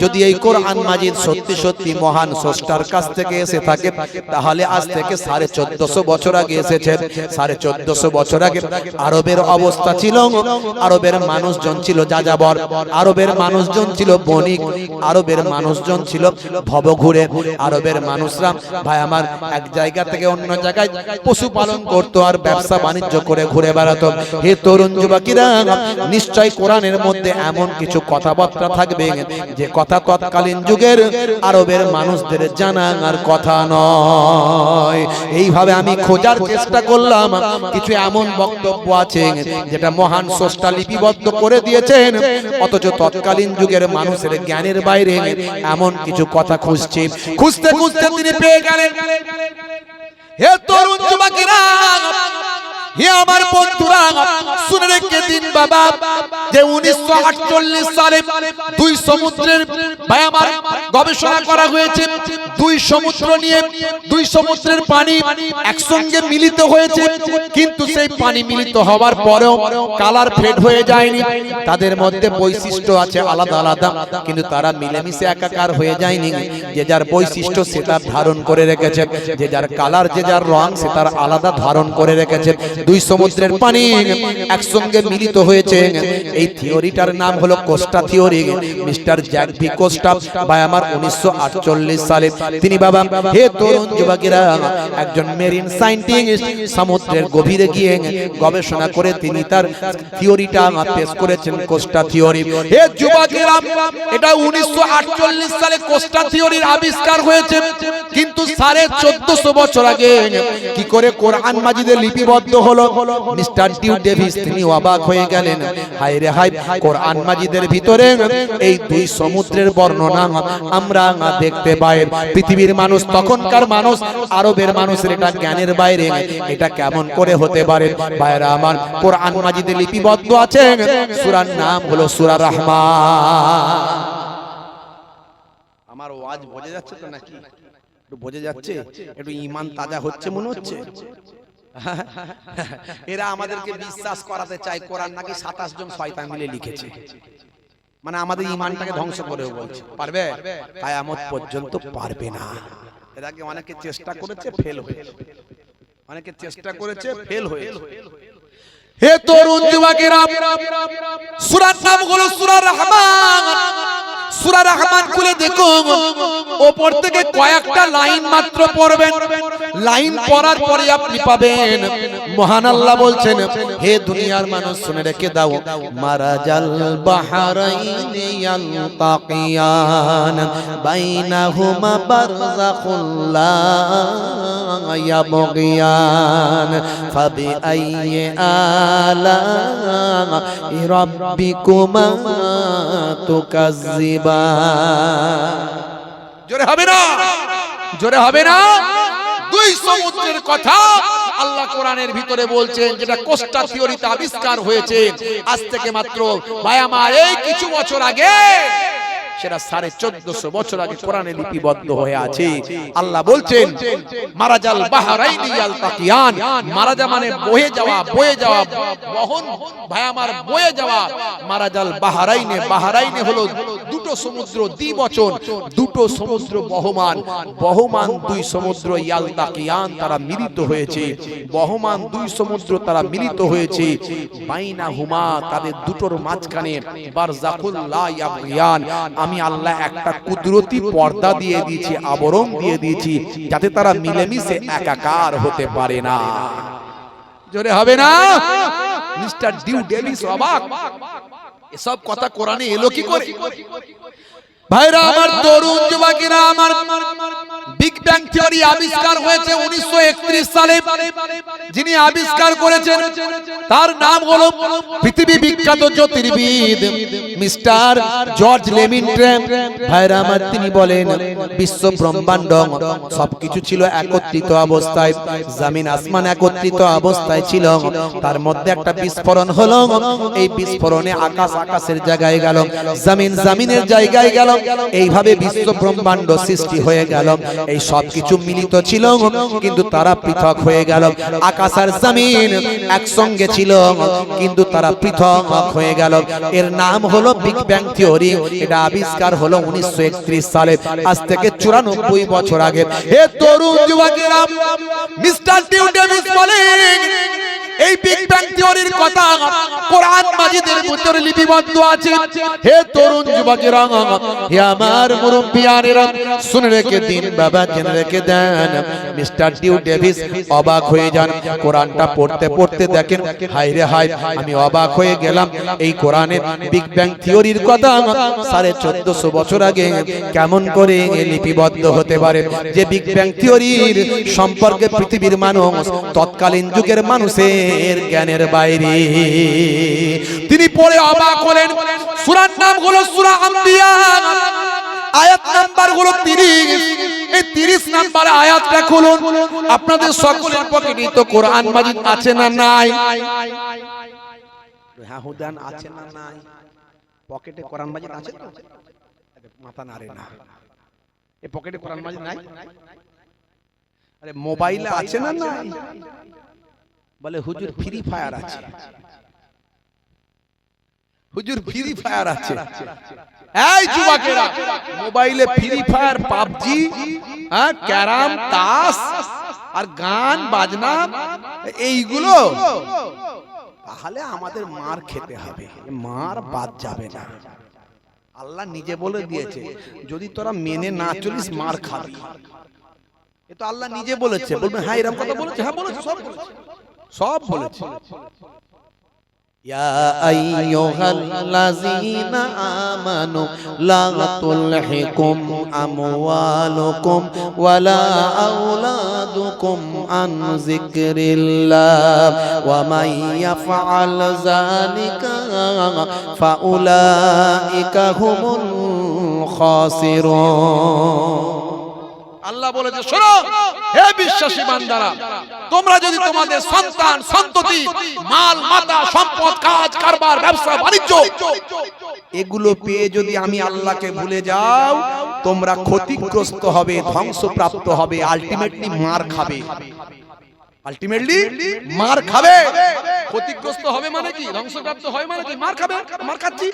যদি এই কোরআন মাজিদ সত্যি সত্যি মহান স্রষ্টার কাছ থেকে এসে থাকে, তাহলে আজ থেকে 1450 বছর আগে এসেছে। 1450 বছর আগে আরবের অবস্থা ছিল, আরবের মানুষজন ছিল যাযাবর, আরবের মানুষজন ছিল বণিক, আরবের মানুষজন ছিল ভবঘুরে। আরবের মানুষরা ভাই আমার এক জায়গা থেকে অন্য জায়গায় পশুপালন করত আর ব্যবসা বাণিজ্য করে ঘুরে বেড়াতো। হে তরুণ যুবকেরা, নিশ্চয় কোরআনের মধ্যে এমন কিছু কথাবার্তা থাকবে যে কথা তৎকালীন যুগের আরবের মানুষদের জানার কথা নয়। এইভাবে আমি খোঁজার চেষ্টা করলাম, কিছু এমন বক্তব্য আছে যেটা মহান স্রষ্টা লিপিবদ্ধ করে দিয়েছেন, অথচ তৎকালীন যুগের মানুষের জ্ঞানের বাইরে এমন কিছু কথা খুঁজছে। খুঁজতে খুঁজতে তিনি পেয়ে গেলেন। হে তরুণ যুবকেরা, হে আমার বন্ধুরা, শুনে রেখে দিন বাবা, যে 1948 সালে 2 সমুদ্রের ভাই আমার গবেষণা করা হয়েছে। 2 সমুদ্র নিয়ে 2 সমুদ্রের পানি একসঙ্গে মিলিত হয়েছে, কিন্তু সেই পানি মিলিত হওয়ার পরেও কালার ফেড হয়ে যায়নি। তাদের মধ্যে বৈশিষ্ট্য আছে আলাদা আলাদা, কিন্তু তারা মিলেমিশে একাকার হয়ে যায়নি। যে যার বৈশিষ্ট্য সে তার ধারণ করে রেখেছে, যে যার কালার, যে যার রং সে তার আলাদা ধারণ করে রেখেছে। 2 সমুদ্রের পানি একসঙ্গে মিলিত হয়েছে। এই থিওরিটার নাম হলো Costa theory. Mister Jack V Costa ভাই আমার 1948 সালে তিনি বাবা, হে তরুণ যুবকেরা, একজন মেরিন সায়েন্টিস্ট, সমুদ্রের গভীরে গিয়ে গবেষণা করে তিনি তার থিওরিটা পেশ করেছেন, কোস্টা থিওরি। হে যুবকেরা, এটা 1948 সালে কোস্টা থিওরির আবিষ্কার হয়েছে, কিন্তু 1450 বছর আগে কি করে কোরআন মাজিদে লিপিবদ্ধ হলো? মিস্টার টিউ ডেভিস তিনি অবাক হয়ে গেলেন। হায় রে হায়, কোরআন মাজিদের ভিতরে এই 2 সমুদ্রের বর্ণনা আমরা দেখতে পাই। পৃথিবীর মানুষ, তখনকার মানুষ, আরবের মানুষের এটা জ্ঞানের বাইরে। এটা কেমন করে হতে পারে? ভাইরা আমার, কোরআন মাজিদে লিপিবদ্ধ আছে, সূরার নাম হলো সূরা রহমান। আমার ওয়াজ বোঝা যাচ্ছে তো নাকি? একটু বোঝা যাচ্ছে, একটু ঈমান তাজা হচ্ছে মনে হচ্ছে। এরা আমাদেরকে বিশ্বাস করাতে চায় কোরআন নাকি 27 জন শয়তান মিলে লিখেছে, মানে আমাদের ঈমানটাকে ধ্বংস করে বলছে। পারবে? কিয়ামত পর্যন্ত পারবে না। এর আগে অনেকে চেষ্টা করেছে, ফেল হয়েছে, অনেকে চেষ্টা করেছে, ফেল হয়েছে। হে তরুণ যুবকেরা, সূরার নাম হলো সূরা রহমান। সূরা রহমান খুলে দেখো, উপর থেকে কয়েকটা লাইন মাত্র পড়বেন। লাইন পড়ার পরে আপনি পাবেন মহান আল্লাহ বলছেন, হে দুনিয়ার মানুষ শুনে রেখে দাও, মারাজাল বাহরাইনি ইয়ালতাকিয়ান বাইনাহুমা বারযাখুল লা ইয়াবগিয়ান ফাবিআইয়ি আলা'i রাব্বিকুমা তুকাজ্জিবান। জোরে হবে না, জোরে হবে না। দুই সমুদ্রের কথা আল্লাহ কোরআনের ভিতরে বলছেন, যেটা কোস্টা থিওরিতে আবিষ্কার হয়েছে আজ থেকে মাত্র ভাই আমার এই কিছু বছর আগে, সেটা 1450 বছর আগে কোরআনে লিপিবদ্ধ হয়ে আছে। আল্লাহ বলছেন মারাজাল বাহরাইনি ইয়ালতাকিয়ান, মারাজা মানে বয়ে যাওয়া, বয়ে যাওয়া, বহন ভাই আমার বয়ে যাওয়া। মারাজাল বাহরাইনে, বাহরাইনে হলো দুটো সমুদ্র, দ্বিবচন, দুটো সমুদ্র বহমান, বহমান দুই সমুদ্র, ইয়ালতাকিয়ান তারা মিলিত হয়েছে, বহমান দুই সমুদ্র তারা মিলিত হয়েছে। বাইনাহুমা তাদের দুটোর মাঝখানে বারযাখুল লা ইয়াবগিয়ান, আমি আল্লাহ একটা কুদরতি পর্দা দিয়ে দিয়েছি, আবরণ দিয়ে দিয়েছি, যাতে তারা মিলেমিশে একাকার হতে পারে না। জোরে হবে না। মিস্টার ডিউ ডেভিস অবাক, এসব কথা কোরআনে এলো কি করে? ভাইরা আমার, তরুণ যুবকেরা আমার, বিগ ব্যাং থিওরি আবিষ্কার হয়েছে 1931 সালে। যিনি আবিষ্কার করেছেন তার নাম হলো পৃথিবী বিখ্যাত জ্যোতির্বিদ মিস্টার জর্জ লেমিন্ট্রেম। ভাইরা আমার, তিনি বলেন বিশ্ব ব্রহ্মাণ্ড সবকিছু ছিল একত্রিত অবস্থায়, জমিন আসমান একত্রিত অবস্থায় ছিল, তার মধ্যে একটা বিস্ফোরণ হলো। এই বিস্ফোরণে আকাশ আকাশের জায়গায় গেল, জমিন জমিনের জায়গায় গেল, এইভাবে বিশ্ব ব্রহ্মাণ্ড সৃষ্টি হয়ে গেল। এই সব কিছু মিলিত ছিল, কিন্তু তারা পৃথক হয়ে গেল। আকাশ আর জমিন একসঙ্গে ছিল, কিন্তু তারা পৃথক হয়ে গেল। এর নাম হলো বিগ ব্যাং থিওরি। এটা আবিষ্কার হলো 1931 সালে, আজ থেকে 94 বছর আগে। হে তরুণ যুবকেরা, মিস্টার ডিউ ডেভিস বলেন এই বিগ ব্যাং থিওরির কথা কোরআন মাজিদের ভিতরে লিপিবদ্ধ আছে। হে তরুণ যুবকেরা, হে আমার মুরব্বিয়ানেরা, শুনে রেখে দিন বাবা, জেনে রেখে দেন। মিস্টার ডিউ ডেভিস অবাক হয়ে যান। কোরআনটা পড়তে পড়তে দেখেন, হায় রে হায়, আমি অবাক হয়ে গেলাম। এই কোরআনের বিগ ব্যাং থিওরির কথা 1450 বছর আগে কেমন করে লিপিবদ্ধ হতে পারে? যে বিগ ব্যাং থিওরির সম্পর্কে পৃথিবীর মানুষ, তৎকালীন যুগের মানুষের জ্ঞানের বাইরে। তিনি পড়ে অবাক হলেন। সূরার নাম হলো সূরা আম্বিয়া, আয়াত নাম্বার হলো 30। এই 30 নাম্বার আয়াতটা খুলুন। আপনাদের সকলের পকেটে তো কোরআন মাজিদ আছে না নাই? হ্যাঁ হুদান আছে না নাই? পকেটে কোরআন মাজিদ আছে তো? মাথা নাড়ে না। এই পকেটে কোরআন মাজিদ নাই? আরে মোবাইলে আছে না নাই? বলে হুজুর ফ্রি ফায়ার আছে, হুজুর ফ্রি ফায়ার আছে। এই যুবকেরা, মোবাইলে ফ্রি ফায়ার, পাবজি, ক্যারাম, তাস আর গান বাজনা এইগুলো, তাহলে আমাদের মার খেতে হবে, মার বাদ যাবে না। আল্লাহ নিজে বলে দিয়েছে, যদি তোরা মেনে না চলিস মার খাবি। এ তো আল্লাহ নিজে বলেছে। বলবেন হ্যাঁ এরকম কথা বলেছে? হ্যাঁ বলেছে, সব বলেছে, সব বলেছে। ইয়া আইয়ুহাল্লাযীনা আমানু লা তুলহিকুম আমওয়ালুকুম ওয়ালা আওলাদুকুম আন যিকরিল্লাহ ওয়া মান ইয়াফআল যালিকা ফাউলাইকা হুমুল খাসিরুন। আল্লাহ বলেছে, শোনো হে বিশ্বাসী বান্দারা, তোমরা যদি তোমাদের সন্তান সন্ততি মাল মাতা সম্পদ কাজ কারবার ব্যবসা বাণিজ্য এগুলো পেয়ে যদি আমি আল্লাহকে ভুলে যাও, তোমরা ক্ষতিগ্রস্ত হবে, ধ্বংসপ্রাপ্ত হবে, আলটিমেটলি মার খাবে। আলটিমেটলি মার খাবে। ক্ষতিগ্রস্ত হবে মানে কি? ধ্বংসপ্রাপ্ত হয় মানে কি? মার খাবে। মার খাচ্ছি।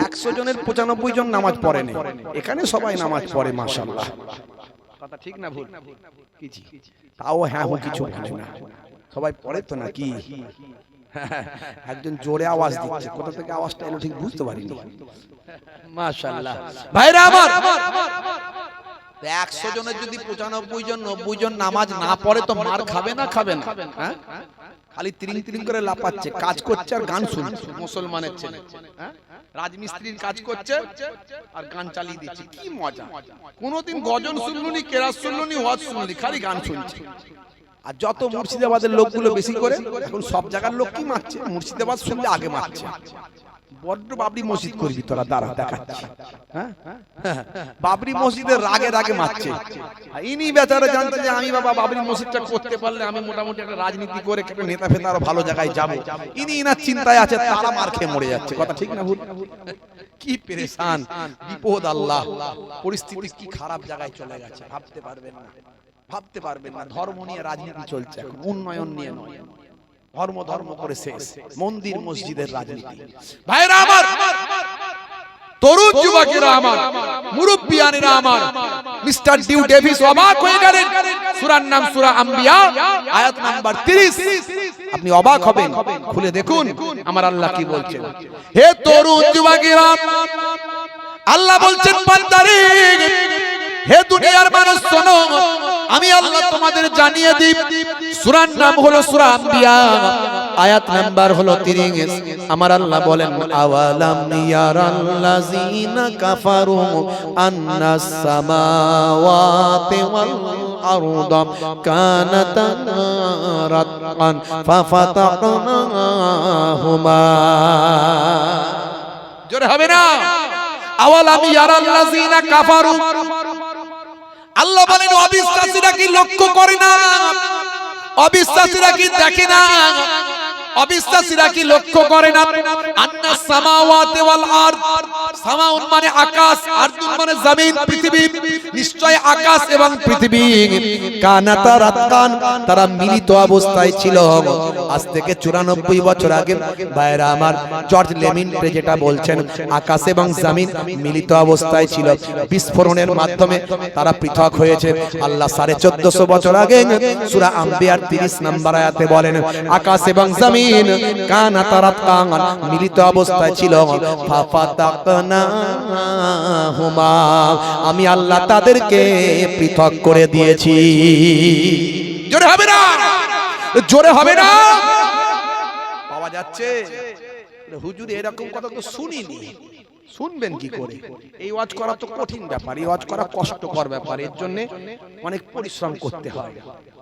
100 জনের 95 জন নামাজ পড়ে না, এখানে সবাই নামাজ পড়ে মাশাআল্লাহ। কথা ঠিক না ভুল? কিছু তাও হ্যাঁ ও কিছু বলে না, সবাই পড়ে তো নাকি? একজন জোরে আওয়াজ দিচ্ছে, কোথা থেকে আওয়াজটা এলো ঠিক বুঝতে পারিনি। মাশাআল্লাহ। ভাইরা আমার, 100 জনের যদি 95 জন 90 জন নামাজ না পড়ে তো মার খাবে না খাবে না? হ্যাঁ, খালি তিরিং তিরিং করে লাপাচ্ছে, কাজ করছে আর গান শুনছে। মুসলমানের ছেলে রাজমিস্ত্রির কাজ করছে আর গান চালিয়ে দিচ্ছে, কি মজা! কোনদিন গজল শুনলুনি, কেরাত শুনলুনি, ওয়াজ শুনলুনি, খালি গান শুনছে। আর যত মুর্শিদাবাদের লোকগুলো বেশি করে, এখন সব জায়গার লোক কি মারছে, মুর্শিদাবাদ শুনলে আগে মারছে। বড্ড বাবরি মসজিদ করবি তোরা, দাঁড়া দেখাচ্ছি। হ্যাঁ, বাবরি মসজিদের রাগে রাগে মারছে। ইনি বেচারা জানছে যে আমি বাবা বাবরি মসজিদটা করতে পারলে আমি মোটামুটি একটা রাজনীতি করে একটা নেতা ফেতা আরো ভালো জায়গায় যাবো, ইনি ইনার চিন্তায় আছে, তারা মার খেয়ে মরে যাচ্ছে। কথা ঠিক না ভুল? কি পেরেশান, বিপদ! আল্লাহ, পরিস্থিতি কি খারাপ জায়গায় চলে গেছে, ভাবতে পারবেন না, ভাবতে পারবেন না। ধর্ম নিয়ে রাজনীতি চলছে এখন, উন্নয়ন নিয়ে নয়। ধর্ম ধর্ম করে শেষ, মন্দির মসজিদের রাজনীতি। ভাইরা আমার, তরুণ যুবকেরা আমার, মুরব্বিয়ানেরা আমার, মিস্টার ডিউ ডেভিস অবাক হয়ে গেলেন। সূরার নাম সূরা আম্বিয়া, আয়াত নাম্বার 30। আপনি অবাক হবেন, খুলে দেখুন আমার আল্লাহ কি বলছেন। হে তরুণ যুবকেরা, আল্লাহ বলছেন বান্দারে, হে দুনিয়ার মানুষ শোনো, আমি আল্লাহ তোমাদের জানিয়ে দিই। সূরার নাম হলো সূরা আম্বিয়া, আয়াত নাম্বার হলো 30। আমার আল্লাহ বলেন, আওয়ালাম ইয়ারাল্লাযিনা কাফারু আন্নাস সামাওয়াতি ওয়াল আরদা কানাতা রাতকান ফাফাতানাহুমা। জোরে হবে না? আওয়ালাম ইয়ারাল্লাযিনা কাফারু, আল্লাহ বলেন অবিশ্বাসীরা কি লক্ষ্য করে না? অবিশ্বাসীরা কি দেখে না? অবিশ্বাসীরা কি লক্ষ্য করে না? আন্নাস সামাওয়াতি ওয়াল আরদ, সামাউন মানে আকাশ, আরদুন মানে জমিন, পৃথিবী। নিশ্চয় আকাশ এবং পৃথিবী কানাতা রাতকান, তারা মিলিত অবস্থায় ছিল। আজ থেকে 94 বছর আগে ভাইরা আমার, জর্জ লেমিন্টে যেটা বলছেন, আকাশ এবং জমিন মিলিত অবস্থায় ছিল, বিস্ফোরণের মাধ্যমে তারা পৃথক হয়েছে। আল্লাহ 1450 বছর আগে সূরা আম্বিয়ার 30 নম্বর আয়াতে বলেন, আকাশ এবং জমিন কানাতা রাতকান, মিলিত অবস্থায় ছিল। ফাফাতাকনাহুমা, আমি আল্লাহ তাদেরকে পৃথক করে দিয়েছি। জোরে হবে না? জোরে হবে না? পাওয়া যাচ্ছে? হুজুর এরকম কথা তো শুনিনি। শুনবেন কি করে? এই ওয়াজ করা তো কঠিন ব্যাপার, এই ওয়াজ করা কষ্টকর ব্যাপার। এর জন্য অনেক পরিশ্রম করতে হয়,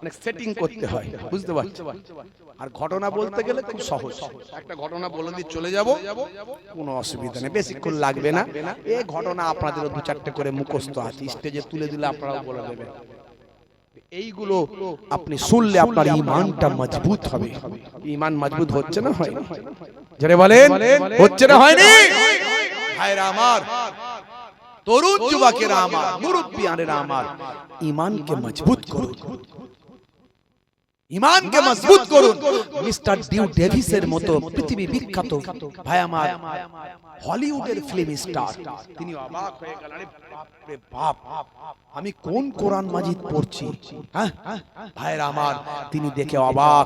অনেক সেটিং করতে হয়, বুঝতে পারছেন? আর ঘটনা বলতে গেলে খুব সহজ, একটা ঘটনা বলে দিয়ে চলে যাব, কোনো অসুবিধা নেই, বেশিক্ষণ লাগবে না। এই ঘটনা আপনাদের 2-4টে করে মুখস্থ আছে, স্টেজে তুলে দিলে আপনারাও বলে দেবেন। এইগুলো আপনি শুনলে আপনার ঈমানটা মজবুত হবে। ঈমান মজবুত হচ্ছে না হয়নি? যারা বলেন হচ্ছে না হয়নি? ভাইরা আমার, তরুণ যুবকেরা আমার, মুরব্বিয়ানেরা আমার, ঈমানকে মজবুত করুন, ঈমানকে মজবুত করুন। মিস্টার ডিউ ডেভিসের মতো পৃথিবী বিখ্যাত ভাই আমার, হলিউডের ফিল্ম স্টার, তিনি অবাক হয়ে গেলেন, আরে বাপ রে বাপ, আমি কোন কোরআন মাজিদ পড়ছি। হ্যাঁ ভাইরা আমার, তিনি দেখে অবাক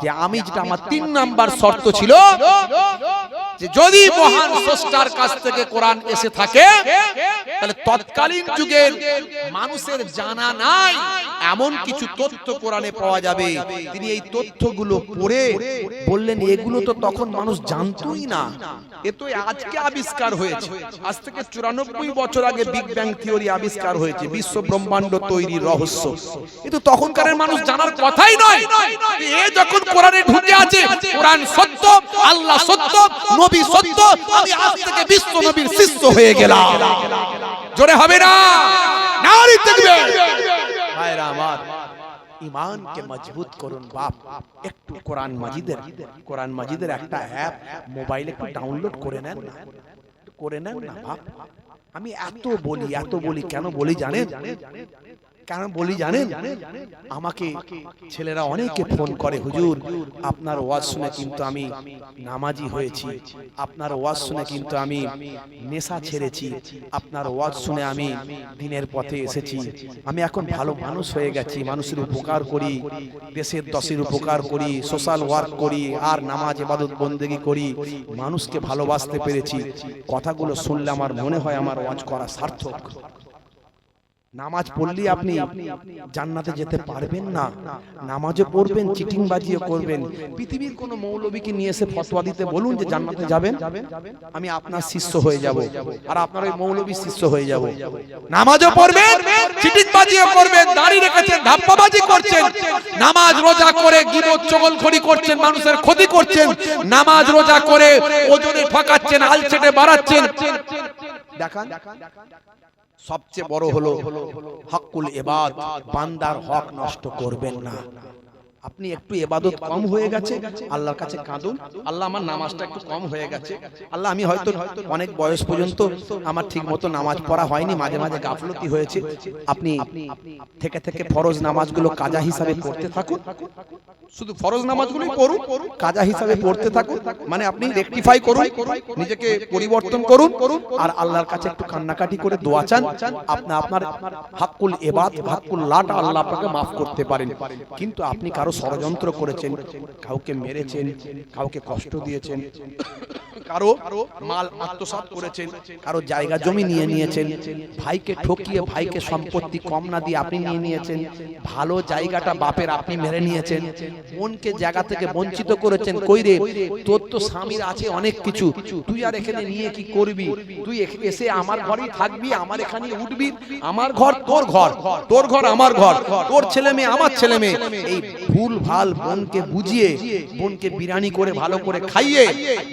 যে আমি যেটা, আমার 3 নাম্বার শর্ত ছিল যে যদি মহান স্রষ্টার কাছ থেকে কোরআন এসে থাকে, তাহলে তৎকালীন যুগের মানুষের জানা নাই এমন কিছু তথ্য কোরআনে পাওয়া যাবে। তিনি এই তথ্যগুলো পড়ে বললেন, এগুলো তো তখন মানুষ জানতোই না, এ তো আজকে আবিষ্কার হয়েছে। আজ থেকে 94 বছর আগে বিগ ব্যাং থিওরি আবিষ্কার হয়েছে, বিশ্ব ব্রহ্মাণ্ড তৈরির রহস্য। কিন্তু তখনকার মানুষ জানার কথাই নয়। এ যখন কোরআনে ঢুকে আছে, কোরআন সত্য, আল্লাহ সত্য, নবী সত্য, আমি আজ থেকে বিশ্ব নবীর শিষ্য হয়ে গেলাম। জোরে হবে না? নারী তাকবীর! ভাইরা আমার, ঈমানকে মজবুত করুন বাপ। একটু কোরআন মাজিদের একটা অ্যাপ মোবাইলে একটু ডাউনলোড করে নেন না, করে নেন না বাপ। আমি এত বলি কেন বলি জানেন? আমাকে ছেলেরা অনেকে ফোন করে, হুজুর আপনার ওয়াজ শুনে কিন্তু আমি নামাজি হয়েছি, আপনার ওয়াজ শুনে কিন্তু আমি নেশা ছেড়েছি, আপনার ওয়াজ শুনে আমি দিনের পথে এসেছি, আমি এখন ভালো মানুষ হয়ে গেছি, মানুষের উপকার করি, দেশের দশের উপকার করি, সোশ্যাল ওয়ার্ক করি, আর নামাজ ইবাদত বন্দেগী করি, মানুষকে ভালোবাসতে পেরেছি। কথাগুলো শুনলে আমার মনে হয় আমার ওয়াজ করা সার্থক। নামাজ পড়লে আপনি জান্নাতে যেতে পারবেন না, নামাজও পড়বেন, চিটিংবাজিও করবেন। পৃথিবীর কোন মৌলবীকে নিয়ে এসে ফতোয়া দিতে বলুন যে জান্নাতে যাবেন, আমি আপনার শিষ্য হয়ে যাব, আর আপনার ওই মৌলবীর শিষ্য হয়ে যাব। নামাজও পড়বেন, চিটিংবাজিও করবেন, দাড়ি রেখেছেন, ধাপ্পাবাজি করছেন, নামাজ রোজা করে গীবত চগলখড়ি করছেন, মানুষের ক্ষতি করছেন, নামাজ রোজা করে ওজনে ঠকাচ্ছেন, আলসেটে বাড়াচ্ছেন। দেখান সবচেয়ে বড় হলো হকুল ইবাদ, বান্দার হক নষ্ট করবেন না। আপনি একটু ইবাদত কম হয়ে গেছে, আল্লাহর কাছে কাঁদুন, আল্লাহ আমার নামাজটা একটু কম হয়ে গেছে, আল্লাহ আমি হয়তো অনেক বয়স পর্যন্ত আমার ঠিকমতো নামাজ পড়া হয়নি, মাঝে মাঝে গাফলতি হয়েছে। আপনি থেকে ফরজ নামাজগুলো কাজা হিসাবে পড়তে থাকুন, শুধু ফরজ নামাজগুলোই পড়ুন, কাজা হিসাবে পড়তে থাকুন, মানে আপনি রেকটিফাই করুন, নিজেকে পরিবর্তন করুন, আর আল্লাহর কাছে একটু কান্নাকাটি করে দোয়া চান, আপনার হকুল ইবাদ, হকুল লাট আল্লাহ আপনাকে মাফ করতে পারেন। কিন্তু আপনি কারো ষড়যন্ত্র করেছেন, কাউকে মেরেছেন, কাউকে কষ্ট দিয়েছেন, কারো মাল আত্মসাৎ করেছেন, কারো জায়গা জমি নিয়ে নিয়েছেন, ভাইকে ঠকিয়ে ভাইকে সম্পত্তি কম না দিয়ে আপনি নিয়ে নিয়েছেন, ভালো জায়গাটা বাপের আপনি মেরে নিয়েছেন, বোনকে জায়গা থেকে বঞ্চিত করেছেন। কই রে, তোর তো স্বামীর আছে অনেক কিছু, তুই আর এখানে নিয়ে কি করবি? তুই এসে আমার ঘরেই থাকবি, আমার এখানে উঠবি, আমার ঘর তোর ঘর, তোর ঘর আমার ঘর, তোর ছেলে মেয়ে আমার ছেলে মেয়ে। এই ভুল ভাল বোনকে বুঝিয়ে, বোনকে বিরিয়ানি করে ভালো করে খাইয়ে,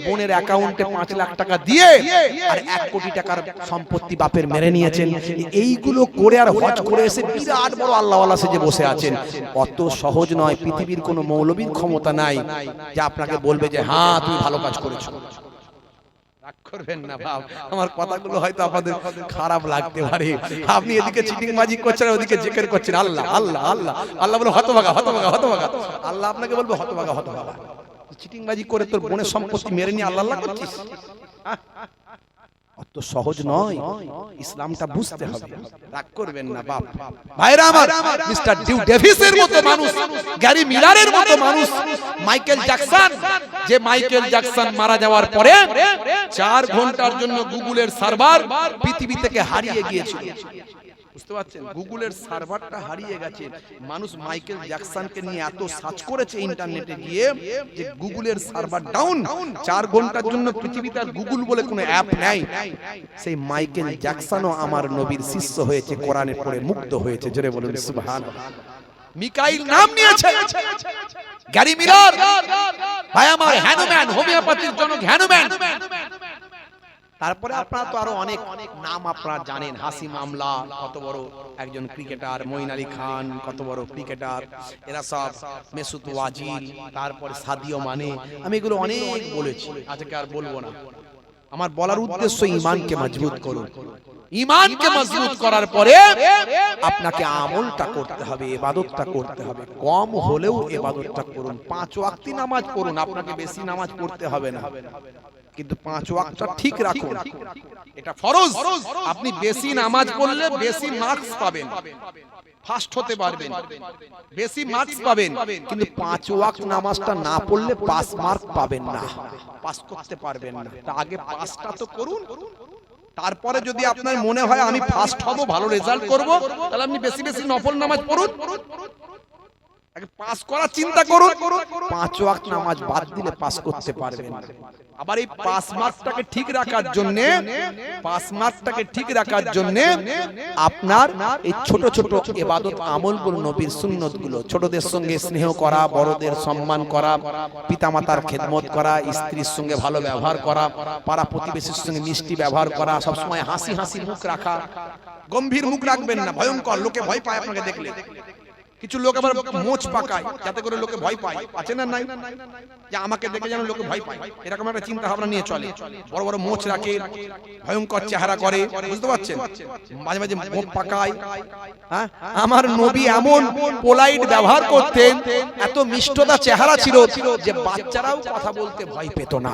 বোনের অ্যাকাউন্টে 5 লাখ টাকা দিয়ে আর 1 কোটি টাকার সম্পত্তি বাপের মেরে নিয়েছেন। এইগুলো করে আর হজ করে এসে বিরাট বড় আল্লাহওয়ালা সেজে বসে আছেন। অত সহজ নয়। পৃথিবীর কোনো মৌলবীর ক্ষমতা নাই যে আপনাকে বলবে যে হ্যাঁ তুমি ভালো কাজ করেছো। রাগ করবেন না বাপ, আমার কথাগুলো হয়তো আপনাদের খারাপ লাগতে পারে। আপনি এদিকে চিটিংবাজি করছেন, ওদিকে জিকির করছেন আল্লাহ আল্লাহ আল্লাহ আল্লাহ, বলে হতভাগা হতভাগা হতভাগা। আল্লাহ আপনাকে বলবে হতভাগা হতভাগা, চিটিংবাজি করে তোর বোনের সম্পত্তি মেরে নিয়ে আল্লাহ আল্লাহ করছিস। অত সহজ নয়, ইসলামটা বুঝতে হবে। রাগ করবেন না বাপ। ভাইরা আমার, মিস্টার ডিউ ডেভিসের মতো মানুষ, গ্যারি মিলারের মতো মানুষ, মাইকেল জ্যাকসন, যে মাইকেল জ্যাকসন মারা যাওয়ার পরে 4 ঘন্টার জন্য গুগলের সার্ভার পৃথিবী থেকে হারিয়ে গিয়েছিল। বুঝতে পারছেন, গুগলের সার্ভারটা হারিয়ে গেছে। মানুষ মাইকেল জ্যাকসনকে নিয়ে এত সার্চ করেছে ইন্টারনেটে গিয়ে যে গুগলের সার্ভার ডাউন। 4 ঘন্টার জন্য পৃথিবীতে আর গুগল বলে কোনো অ্যাপ নাই। সেই মাইকেল জ্যাকসনও আমার নবীর শিষ্য হয়েছে, কোরআনে পড়ে মুগ্ধ হয়েছে। জোরে বলুন সুবহানাল্লাহ। মিকাইল নাম নিয়েছে, গ্যারি মিলার ভাই আমার হ্যানুম্যান, হোমিওপ্যাথির জনক হ্যানুম্যান। তারপরে আপনারা তো আরো অনেক নাম আপনারা জানেন, হাসিম আমলা কত বড় একজন ক্রিকেটার, মঈন আলী খান কত বড় ক্রিকেটার, এরা সব, মেসুত ওয়াজিল, তারপরে সাদিও মানে। আমি এগুলো অনেক বলেছি, আজকে আর বলবো না। আমার বলার উদ্দেশ্য ঈমানকে মজবুত করুন। ঈমানকে মজবুত করার পরে আপনাকে আমলটা করতে হবে, ইবাদতটা করতে হবে। কম হলেও ইবাদতটা করুন, 5 ওয়াক্ত নামাজ পড়ুন, আপনাকে বেশি নামাজ পড়তে হবে না, কিন্তু 5 ওয়াক্তটা ঠিক রাখুন, এটা ফরজ। আপনি বেশি নামাজ পড়লে বেশি মার্কস পাবেন, ফার্স্ট হতে পারবেন, বেশি মার্কস পাবেন। কিন্তু 5 ওয়াক্ত নামাজটা না পড়লে পাস মার্ক পাবেন না, পাস করতে পারবেন না। তা আগে পাসটা তো করুন, তারপরে যদি আপনার মনে হয় আমি ফার্স্ট হব, ভালো রেজাল্ট করব, তাহলে আপনি বেশি বেশি নফল নামাজ পড়ুন। আগে পাস করার চিন্তা করুন। 5 ওয়াক্ত নামাজ বাদ দিলে পাস করতে পারবেন। আবার এই 5 মার্কটাকে ঠিক রাখার জন্য 5 মার্কটাকে ঠিক রাখার জন্য আপনার এই ছোট ছোট ইবাদত আমলগুলো, নবীর সুন্নতগুলো, ছোটদের সঙ্গে স্নেহ করা, বড়দের সম্মান করা, পিতামাতার খেদমত করা, স্ত্রীর সঙ্গে ভালো ব্যবহার করা, পাড়া প্রতিবেশীর সঙ্গে মিষ্টি ব্যবহার করা, সব সময় হাসি হাসি মুখ রাখা। গম্ভীর মুখ রাখবেন না, ভয়ঙ্কর, লোকে ভয় পায় আপনাকে দেখলে। কিছু লোক আবার মোচ পাকায় যাতে করে লোকে ভয় পায়, আছে না নাই? যে আমাকে দেখে যেন লোকে ভয় পায়, এরকম একটা চিন্তা ভাবনা নিয়ে চলে। বড় বড় মোচ রাখে, ভয়ঙ্কর চেহারা করে, বুঝতে পারছেন? মাঝে মাঝে মুখ পাকায়। হ্যাঁ, আমার নবী এমন পোলাইট ব্যবহার করতেন, এত মিষ্টতা চেহারা ছিল যে বাচ্চারাও কথা বলতে ভয় পেত না।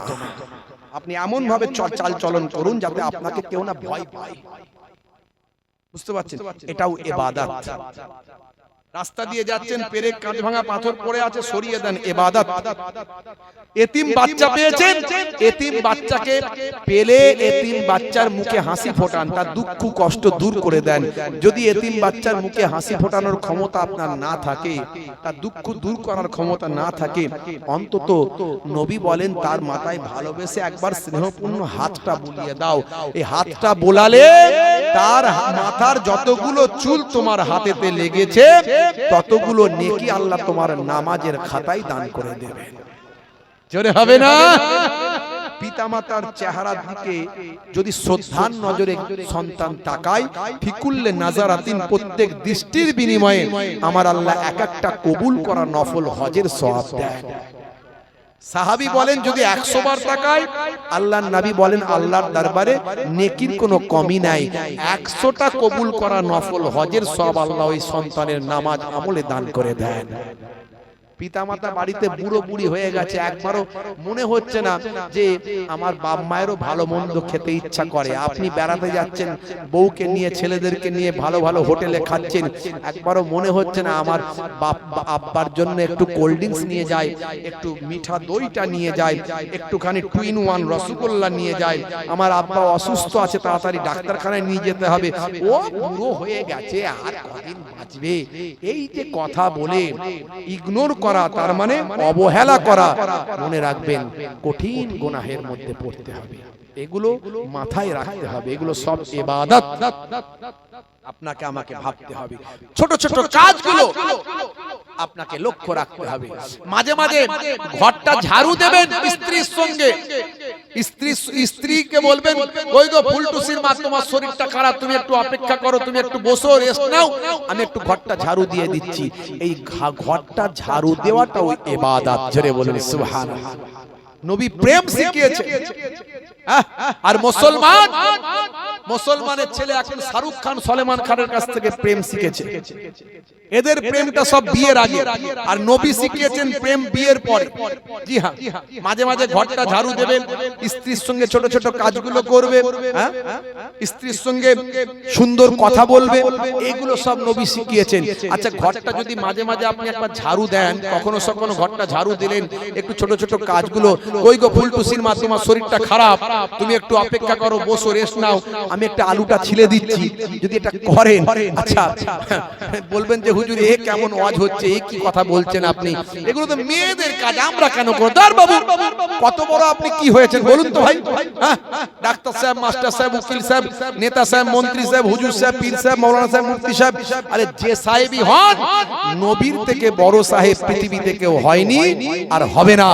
আপনি এমন ভাবে চাল চলন করুন যাতে আপনাকে কেউ না ভয় পায়, বুঝতে পারছেন? এটাও ইবাদত। রাস্তা দিয়ে যাচ্ছেন, পেরেক কাঁচ ভাঙা পাথর পড়ে আছে, সরিয়ে দেন, ইবাদত। এতিম বাচ্চা পেয়েছেন, এতিম বাচ্চাকে পেলে এতিম বাচ্চার মুখে হাসি ফোটান, তার দুঃখ কষ্ট দূর করে দেন। যদি এতিম বাচ্চার মুখে হাসি ফোটানোর ক্ষমতা আপনার না থাকে, তার দুঃখ দূর করার ক্ষমতা না থাকে, অন্তত নবী বলেন তার মাথায় ভালোবেসে একবার স্নেহপূর্ণ হাতটা বুলিয়ে দাও। এই হাতটা বোলালে তার মাথার যতগুলো চুল তোমার হাতেতে লেগেছে ততগুলো নেকি আল্লাহ তোমার নামাজের খাতায় দান করে দেবেন। জোরে হবে না? পিতামাতার চেহারার দিকে যদি শ্রদ্ধার নজরে সন্তান তাকায়, ফিকুল্লে নাজারাতিন, প্রত্যেক দৃষ্টির বিনিময়ে আমার আল্লাহ এক একটা কবুল করা নফল হজের সওয়াব দেন। সাহাবী বলেন যদি 100 বার তাকায়, আল্লাহর নবী বলেন আল্লাহর দরবারে নেকির কোনো কমি নাই। 100টা কবুল করা নফল হজের সওয়াব আল্লাহ ওই সন্তানের নামাজ আমলে দান করে দেন। পিতামাতা বাড়িতে বুড়ো বুড়ি হয়ে গেছে, একবারও মনে হচ্ছে না যে আমার বাপ মায়েরও ভালো মন্দ খেতে ইচ্ছা করে। আপনি বেড়াতে যাচ্ছেন, বউকে নিয়ে ছেলেদেরকে নিয়ে ভালো ভালো হোটেলে খাচ্ছেন, একবারও মনে হচ্ছে না আমার বাপ আব্বার জন্য একটু কোল্ড ড্রিঙ্কস নিয়ে যায়, একটু মিঠা দইটা নিয়ে যায়, একটুখানি 2-in-1 রসগোল্লা নিয়ে যায়, আমার আব্বা অসুস্থ আছে, তাড়াতাড়ি ডাক্তারখানায় নিয়ে যেতে হবে, ও বুড়ো হয়ে গেছে আর কদিন বাঁচবে, এই যে কথা বলে ইগনোর করা, তার মানে অবহেলা করা, মনে রাখবেন কঠিন গুনাহের মধ্যে পড়তে হবে। এগুলো মাথায় রাখতে হবে, এগুলো সব ইবাদত। আপনাকে আমাকে ভাবতে হবে, ছোট ছোট কাজগুলো আপনাকে লক্ষ্য রাখতে হবে। মাঝে মাঝে ঘরটা ঝাড়ু দেবেন স্ত্রীর সঙ্গে, স্ত্রীকে বলবেন ওই গো ফুলটুসির মা, তোমার শরীরটা খারাপ, তুমি একটু অপেক্ষা করো, তুমি একটু বসো, রেস্ট নাও, আমি একটু ঘরটা ঝাড়ু দিয়ে দিচ্ছি। এই ঘরটা ঝাড়ু দেওয়াটাও ইবাদত। জোরে বলুন সুবহানাল্লাহ। নবী প্রেম শিখিয়েছে। আর মুসলমানের ছেলে এখন শাহরুখ খান, সলমান খানের কাছ থেকে প্রেম শিখেছে। এদের প্রেমটা সব বিয়ের আগে, আর নবী শিখিয়েছেন প্রেম বিয়ের পরে। জি হ্যাঁ, মাঝে মাঝে ঘরটা ঝাড়ু দেবেন, স্ত্রীর সঙ্গে ছোট ছোট কাজগুলো করবে, স্ত্রীর সঙ্গে সুন্দর কথা বলবে, এগুলো সব নবী শিখিয়েছেন। আচ্ছা, ঘরটা যদি মাঝে মাঝে আপনি একবার ঝাড়ু দেন, কখনো কখনো ঘরটা ঝাড়ু দিলেন, একটু ছোট ছোট কাজগুলো, ওই গো ফুলটুসির মা, তোমার শরীরটা খারাপ, তুমি একটু অপেক্ষা করো, বসো, রেস্ট নাও, আমি একটা আলুটা ছিলে দিচ্ছি, যদি এটা করেন, আচ্ছা বলবেন যে হুজুর এ কেমন ওয়াজ হচ্ছে, এ কি কথা বলছেন আপনি, এগুলো তো মেয়েদের কাজ, আমরা কেন করব? দার বাবু, কত বড় আপনি কি হয়েছেন বলুন তো ভাই? ডাক্তার সাহেব, মাস্টার সাহেব, উকিল সাহেব, নেতা সাহেব, মন্ত্রী সাহেব, হুজুর সাহেব, পীর সাহেব, মাওলানা সাহেব, মুফতি সাহেব, আরে যে সাহেবই হন, নবীর থেকে বড় সাহেব পৃথিবীতে কেউ হয়নি আর হবে না।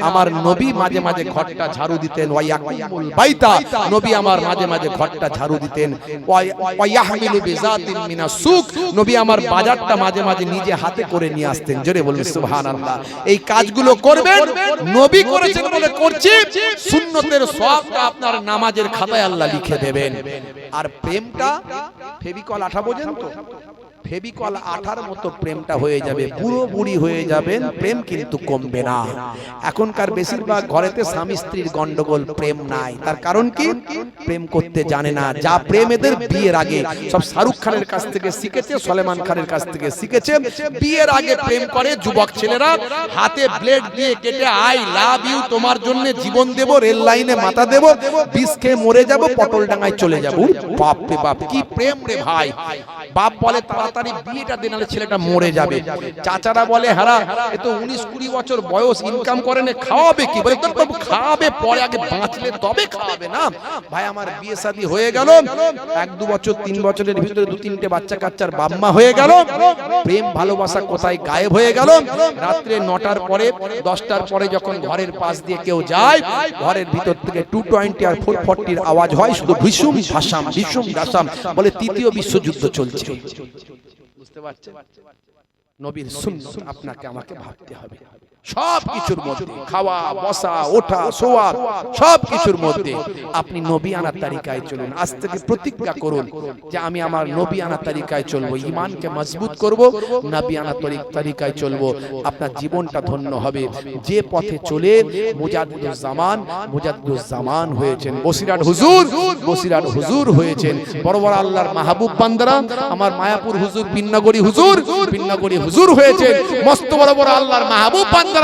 আমার নবী মাঝে মাঝে ঘরটা ঝাড়ু দিতেন, ওয়ায়াকুমুল বাইতা, নবী আমার মাঝে মাঝে ঘরটা ঝাড়ু দিতেন, ওয়ায়াহমিলু বিজাতিন মিনাস সুক, নবী আমার বাজারটা মাঝে মাঝে নিজে হাতে করে নিয়ে আসতেন। জোরে বলুন সুবহানাল্লাহ। এই কাজগুলো করবেন, নবী করেছেন বলে করছি, সুন্নতের সওয়াবটা আপনার নামাজের খাতায় আল্লাহ লিখে দেবেন। আর প্রেমটা ফেভিকল আঠা, বোঝেন তো? ফেভিকল আঠার মতো প্রেমটা হয়ে যাবে, পুরো বুড়ি হয়ে যাবেন, প্রেম কিন্তু কমবে না। এখনকার বেশিরভাগ ঘরেতে স্বামী স্ত্রীর গন্ডগোল, প্রেম নাই। তার কারণ কি? প্রেম করতে জানে না। যা প্রেম এদের বিয়ের আগে সব শাহরুখ খানের কাছ থেকে শিখেছে, সলমান খানের কাছ থেকে শিখেছে। বিয়ের আগে প্রেম করে যুবক ছেলেরা, হাতে ব্লেড দিয়ে কেটে আই লাভ ইউ, তোমার জন্য জীবন দেব, রেল লাইনে মাথা দেব, বিষ খেয়ে মরে যাব, পটল ডাঙায় চলে যাব। বাপ রে বাপ, কি প্রেম রে ভাই! বাপ বলে তাড়াতাড়ি বিয়েটা দে নালে ছেলেটা মরে যাবে। চাচারা বলে হারা এ তো 19-20 বছর বয়স, ইনকাম করে না, খাওয়াবে কি? বলে তোর বাবু খাওয়াবে পরে, আগে বাঁচলে তবে খাওয়াবে না। ভাই আমার বিয়ে শাদী হয়ে গেল, 1-2 বছর 3 বছরের ভিতরে 2-3টে বাচ্চা কাচ্চার বাম্মা হয়ে গেল। প্রেম ভালোবাসা কোথায় গায়েব হয়ে গেল। রাত্রে 9টার পরে 10টার পরে যখন ঘরের পাশ দিয়ে কেউ যায়, ঘরের ভিতর থেকে 220 আর 440 আওয়াজ হয়, শুধু ভীষণ ভাষাম ভীষণ ভাষাম, বলে তৃতীয় বিশ্বযুদ্ধ চলছে। বুঝতে পারছেন? নবীর সুন্নাত আপনাকে আমাকে ভাবতে হবে। সব কিছুর মধ্যে, খাওয়া বসা ওঠা শোয়া সব কিছুর মধ্যে আপনি নবী আনার তরিকায় চলুন। আজ থেকে প্রতিজ্ঞা করুন যে আমি আমার নবী আনার তরিকায় চলবো, ঈমানকে মজবুত করব, নবী আনার তরিকায় চলবো। আপনার জীবনটা ধন্য হবে। যে পথে চলে মুজাদ্দিদুজ্জামান হয়েছেন, বসিরহাট হুজুর হয়েছেন, বড় বড় আল্লাহর মাহবুব বান্দারা, আমার মায়াপুর হুজুর, বিন্নাগড়ি হুজুর হয়েছে, মস্ত বড় বড় আল্লাহর মাহবুব বান্দারা,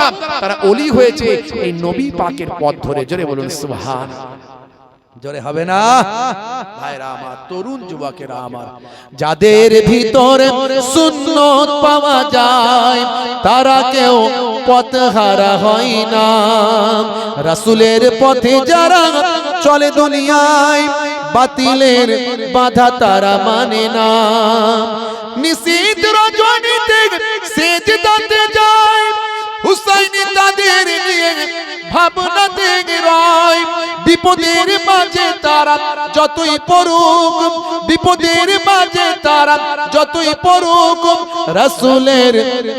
তারা ওলি হয়েছে এই নবী পাকের পথ ধরে। জোরে বলুন সুবহানাল্লাহ। জোরে হবে না? ভাইরা আমার, তরুণ যুবকেরা আমার, যাদের ভিতরে সুন্নত পাওয়া যায় তারা কেউ পথহারা হয় না। রাসূলের পথে যারা চলে দুনিয়ায়, বাতিলের বাধা তারা মানে না। নিশীথ রজনীতে সেজদাতে যায়, হুসাইন তাদের নিয়ে ভাবনাতে রয়। বিপদের মাঝে তারা যতই পড়ুক, বিপদের মাঝে তারা যতই পড়ুক, রাসূলের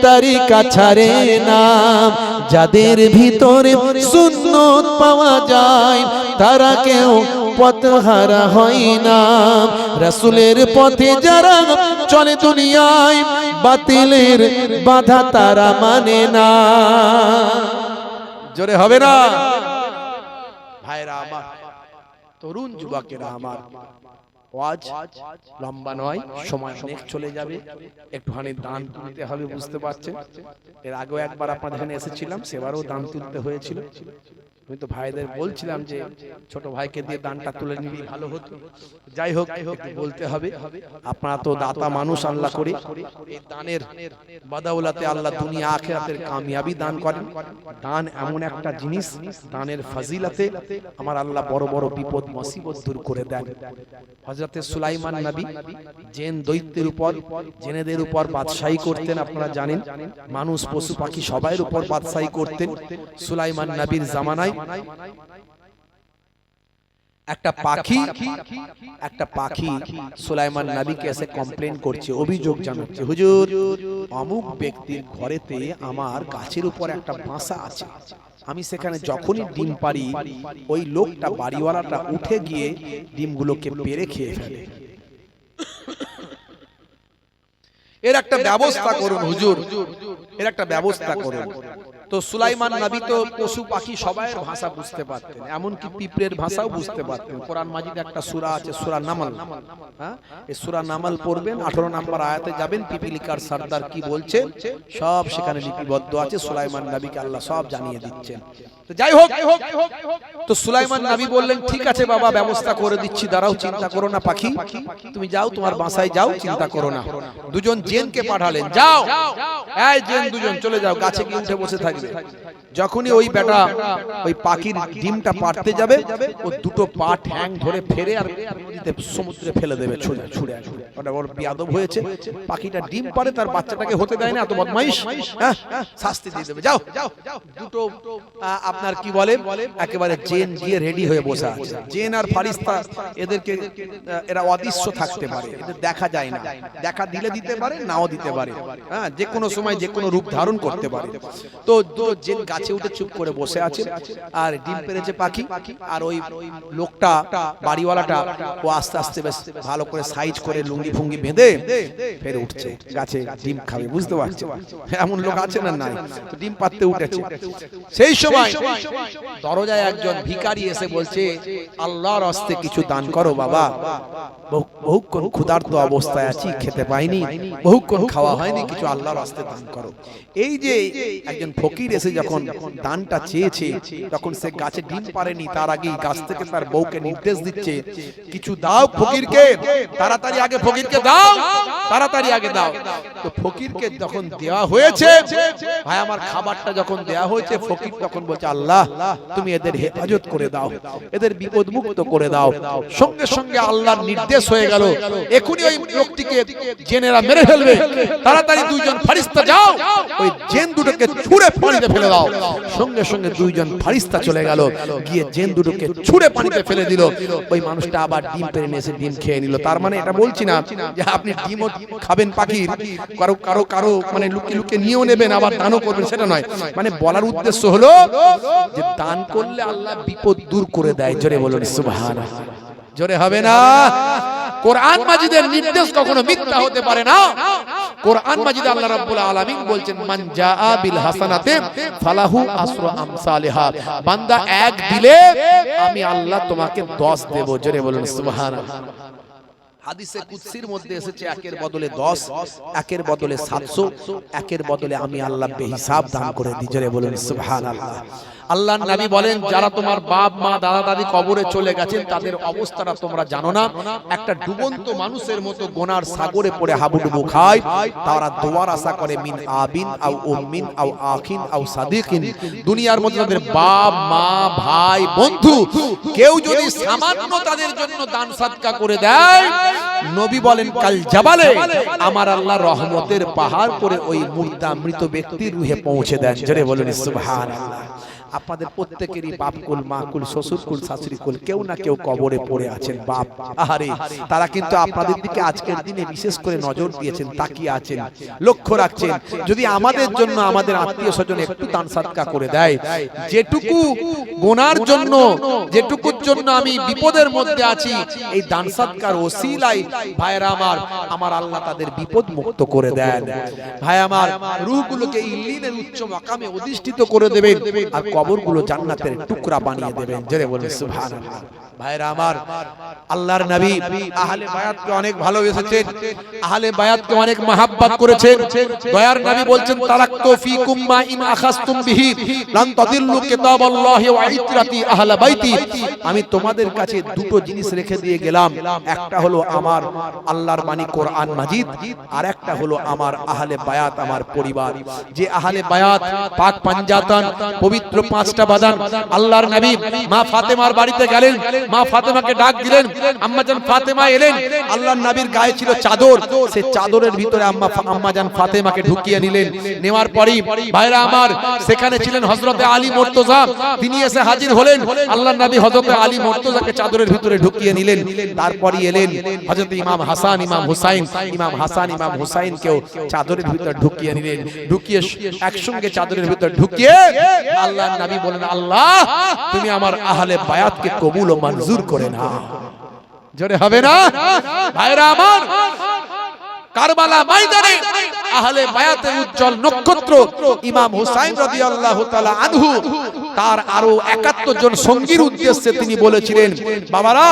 তরিকা ছাড়ে না। যাদের ভিতরে সুন্নত পাওয়া যায় তারা কেউ পথহারা হয় না। রাসূলের পথে যারা চলে দুনিয়ায়, বাতিলের বাধা তারা মানে না। জোরে হবে না? ভাইরা আমার, তরুণ যুবকেরা আমার, ওয়াজ লম্বা নয়, সময় অনেক চলে যাবে, একটুখানি দান তুলতে হবে, বুঝতে পারছেন? এর আগেও একবার আপনাদের এখানে এসেছিলাম, সেবারও দান তুলতে হয়েছিল। আমি তো ভাইদের বলছিলাম যে ছোট ভাইকে দিয়ে দানটা তুলে নিলে ভালো হতো। যাই হোক, একটু বলতে হবে। আপনারা তো দাতা মানুষ, আল্লাহ করে এই দানের বাদাউলাতে আল্লাহ দুনিয়া আখিরাতের কামিয়াবি দান করেন। দান এমন একটা জিনিস, দানের ফজিলতে আমার আল্লাহ বড় বড় বিপদ মুসিবত দূর করে দেন। হযরতে সুলাইমান নবী জিন দৈত্যের উপর, জিনেদের উপর বাদশাহী করতেন, আপনারা জানেন। মানুষ পশু পাখি সবার উপর বাদশাহী করতেন। সুলাইমান নবীর জামানায় একটা পাখি সুলাইমান নবীকে এসে কমপ্লেইন করছে, অভিযোগ জানাচ্ছে, হুজুর অমুক ব্যক্তির ঘরেতে আমার গাছের উপর একটা বাসা আছে, আমি সেখানে যখনই ডিম পারি ওই লোকটা, বাড়িওয়ালাটা উঠে গিয়ে ডিমগুলোকে পেড়ে খেয়ে ফেলে। এর একটা ব্যবস্থা করুন হুজুর, এর একটা ব্যবস্থা করুন। তো সুলাইমান নবী তো পশু পাখি সবাইয়ের ভাষা বুঝতে পারতেন, এমনকি পিঁপড়ের ভাষাও বুঝতে পারতেন। কোরআন মাজিদে একটা সূরা আছে, সূরা নামল, হ্যাঁ, এই সূরা নামল পড়বেন, 18 নম্বর আয়াতে যাবেন, পিপিলিকার সর্দার কি বলছে সব সেখানে লিপিবদ্ধ আছে। সুলাইমান নবীকে আল্লাহ সব জানিয়ে দিচ্ছেন। তো যাই হোক, তো সুলাইমান নবী বললেন, ঠিক আছে বাবা, ব্যবস্থা করে দিচ্ছি, দাঁড়াও, চিন্তা করো না পাখি, তুমি যাও, তোমার বাসায় যাও, চিন্তা করো না। দুজন জিনকে পাঠালেন, যাও এই জিন দুজন চলে যাও, গাছে গিয়ে উঠে বসে থাকবে। যখনই ওই বেটা ওই পাখির ডিমটা পাড়তে যাবে, ও দুটো পা ঠ্যাং ধরে ফেরে আর নদীতে সমুদ্রে ফেলে দেবে, ছুঁড়ে। ওটা ওর বিয়াদব হয়েছে, পাখিটা ডিম পাড়ে, তার বাচ্চাটাকে হতে দেয় না, এত বদমাইশ, হ্যাঁ, শাস্তি দিয়ে দেবে, যাও। দুটো আপনার কি বলে একেবারে জিন গিয়ে রেডি হয়ে বসে আছে। জিন আর ফারিস্তা এদেরকে, এরা অদৃশ্য থাকতে পারে, এদের দেখা যায় না, দেখা দিলে দিতে পারে, নাও দিতে পারে, হ্যাঁ, যে কোনো সময় যে কোনো রূপ ধারণ করতে পারে। তো দুটো জিন গাছে উঠে চুপ করে বসে আছে, আর ডিম পেড়েছে পাখি, আর ওই লোকটা, বাড়িওয়ালাটা, ও আস্তে আস্তে বেশ ভালো করে সাইজ করে লুঙ্গি ফুঙ্গি বেঁধে ফের উঠছে গাছে ডিম খাবে, বুঝতে পারছে? এমন লোক আছে না? নাই, ডিম পাড়তে উঠেছে। সেই সময় দরজায় একজন ভিখারি এসে বলছে, আল্লাহর রাস্তে কিছু দান করো বাবা, বহুক্ষণ ক্ষুধার্ত অবস্থায় আছি, খেতে পাইনি, বহুক্ষণ খাওয়া হয়নি, কিছু আল্লাহর রাস্তে দান করো। এই যে একজন ফকির ফকির এসে যখন দানটা চেয়েছে, তখন সে গাছে ডিম পারেনি, তার আগেই গাছ থেকে তার বউকে নির্দেশ দিচ্ছে, কিছু দাও ফকিরকে, তাড়াতাড়ি আগে ফকিরকে দাও, তাড়াতাড়ি আগে দাও। তো ফকিরকে যখন দেওয়া হয়েছে, ভাই আমার খাবারটা যখন দেওয়া হয়েছে, ফকির তখন বলছে, আল্লাহ তুমি এদের হেফাজত করে দাও, এদের বিপদ মুক্ত করে দাও। সঙ্গে সঙ্গে আল্লাহর নির্দেশ হয়ে গেল, এখনই ওই লোকটিকে জেনেরা মেরে ফেলবে, তাড়াতাড়ি দুইজন ফেরেশতা যাও, ওই জেন দুটোকে ছুঁড়ে পানিতে ফেলে দাও। সঙ্গে সঙ্গে দুইজন ফেরেশতা চলে গেল, গিয়ে জেন দুটোকে ছুঁড়ে পানিতে ফেলে দিল। ওই মানুষটা আবার ডিম পেড়ে নিয়ে এসে ডিম খেয়ে নিল। তার মানে এটা বলছি না যে আপনি ডিমও খাবেন পাখির, কারো কারো কারো মানে লুকিয়ে লুকিয়ে নিয়েও নেবেন আবার দানও করবেন, সেটা নয়। মানে বলার উদ্দেশ্য হলো যে দান করলে আল্লাহ বিপদ দূর করে দেয়। জোরে বলুন সুবহানাল্লাহ, জোরে হবে না? কোরআন মাজিদের নির্দেশ কখনো মিথ্যা হতে পারে না। কোরআন মাজিদে আল্লাহ রাব্বুল আলামিন বলছেন, মান জাআ বিল হাসানাতি ফালাহু আসরু আমসালিহা, বান্দা এক দিলে আমি আল্লাহ তোমাকে 10 দেব। জোরে বলুন সুবহানাল্লাহ। হাদিসে কুদসির মধ্যে এসেছে, একের বদলে 10, একের বদলে 700, একের বদলে আমি আল্লাহ বেহিসাব দান করে দিই। জোরে বলুন সুবহানাল্লাহ। আল্লাহর নবী বলেন, যারা তোমার বাপ মা দাদা দাদি কবরে চলে গেছেন তাদের অবস্থাটা তোমরা জানো না, একটা ডুবন্ত মানুষের মতো গোনার সাগরে পড়ে হাবুডুবু খায়, তারা দোয়ার আশা করে মিন আবিন আও উম্মিন আও আখিন আও সাদিকিন। দুনিয়ার মধ্যে তাদের বাপ মা ভাই বন্ধু কেউ যদি সামান্য তাদের জন্য দান সাদকা করে দেয়, নবী বলেন কাল জাবালে আমার আল্লাহ রহমতের পাহাড় করে ওই মুর্দা মৃত ব্যক্তির রুহে পৌঁছে দেন। জোরে বলুন সুবহানাল্লাহ। আপনাদের প্রত্যেকেরই বাপকুল মাকুল শ্বশুরকুল শাশুড়িকুল কেউ না কেউ কবরে পড়ে আছেন। বাপ আহারে, তারা কিন্তু আপনাদের দিকে আজকের দিনে বিশেষ করে নজর দিয়েছেন, তাকিয়ে আছেন, লক্ষ্য রাখছেন। যদি আমাদের জন্য আমাদের আত্মীয় স্বজন একটু দান সাদকা করে দেয়, যেটুকু গোনার জন্য যেটুকুর জন্য আমি বিপদের মধ্যে আছি, এই দান সাদকার ওসিলায় ভাইরা আমার, আমার আল্লাহ তাদের বিপদ মুক্ত করে দেন। ভাই আমার, রূহগুলোকে ইল্লিনের উচ্চ মাকামে অধিষ্ঠিত করে দেবেন, আর কবরগুলো জান্নাতের টুকরা বানিয়ে দেবেন। জোরে বলুন সুবহানাল্লাহ। ভাইরা আমার, আল্লাহর নবী আহলে বায়াতকে অনেক ভালোবেসেছেন, আহলে বায়াতকে অনেক মহব্বত করেছেন। দয়ার নবী বলছেন, তারাক্তু ফীকুম মা ইন আখাযতুম বিহি লান তাদিল্লু কিতাবাল্লাহি ওয়া ইতরাতি আহলে বাইতি। আমি তোমাদের কাছে দুটো জিনিস রেখে দিয়ে গেলাম, একটা হলো আমার আল্লাহর বাণী কোরআন মাজিদ, আর একটা হলো আমার আহলে বায়াত, আমার পরিবার। যে আহলে বায়াত পাক পাঞ্জাতন পবিত্র 5টা বাদান, আল্লাহর নবী মা ফাতেমার বাড়িতে গেলেন, মা ফাতেমাকে ডাক দিলেন, আম্মাজান ফাতেমা এলেন। আল্লাহর নবীর গায়ে ছিল চাদর, সেই চাদরের ভিতরে আম্মাজান ফাতেমাকে ঢুকিয়ে নিলেন। নেওয়ার পরেই ভাইরা আমার, সেখানে ছিলেন হযরতে আলী মুর্তজা, তিনি এসে হাজির হলেন। আল্লাহর নবী হযরতে আলী মুর্তজাকে চাদরের ভিতরে ঢুকিয়ে নিলেন। তারপরই এলেন হযরতে ইমাম হাসান ইমাম হুসাইন, ইমাম হাসান ইমাম হুসাইনকেও চাদরের ভিতরে ঢুকিয়ে নিলেন। ঢুকিয়ে একসঙ্গে চাদরের ভিতরে ঢুকিয়ে আল্লাহর নবী বলেন, আল্লাহ তুমি আমার আহলে বায়াতকে কবুল ও মঞ্জুর করে নাও। জোরে হবে না? ভাইরা আমার, কারবালা ময়দানে আহলে বায়াতের উজ্জ্বল নক্ষত্র ইমাম হুসাইন রাদিয়াল্লাহু তাআলা আনহু, তার আরো 71 জন সঙ্গীর উদ্দেশ্যে তিনি বলেছিলেন, বাবারা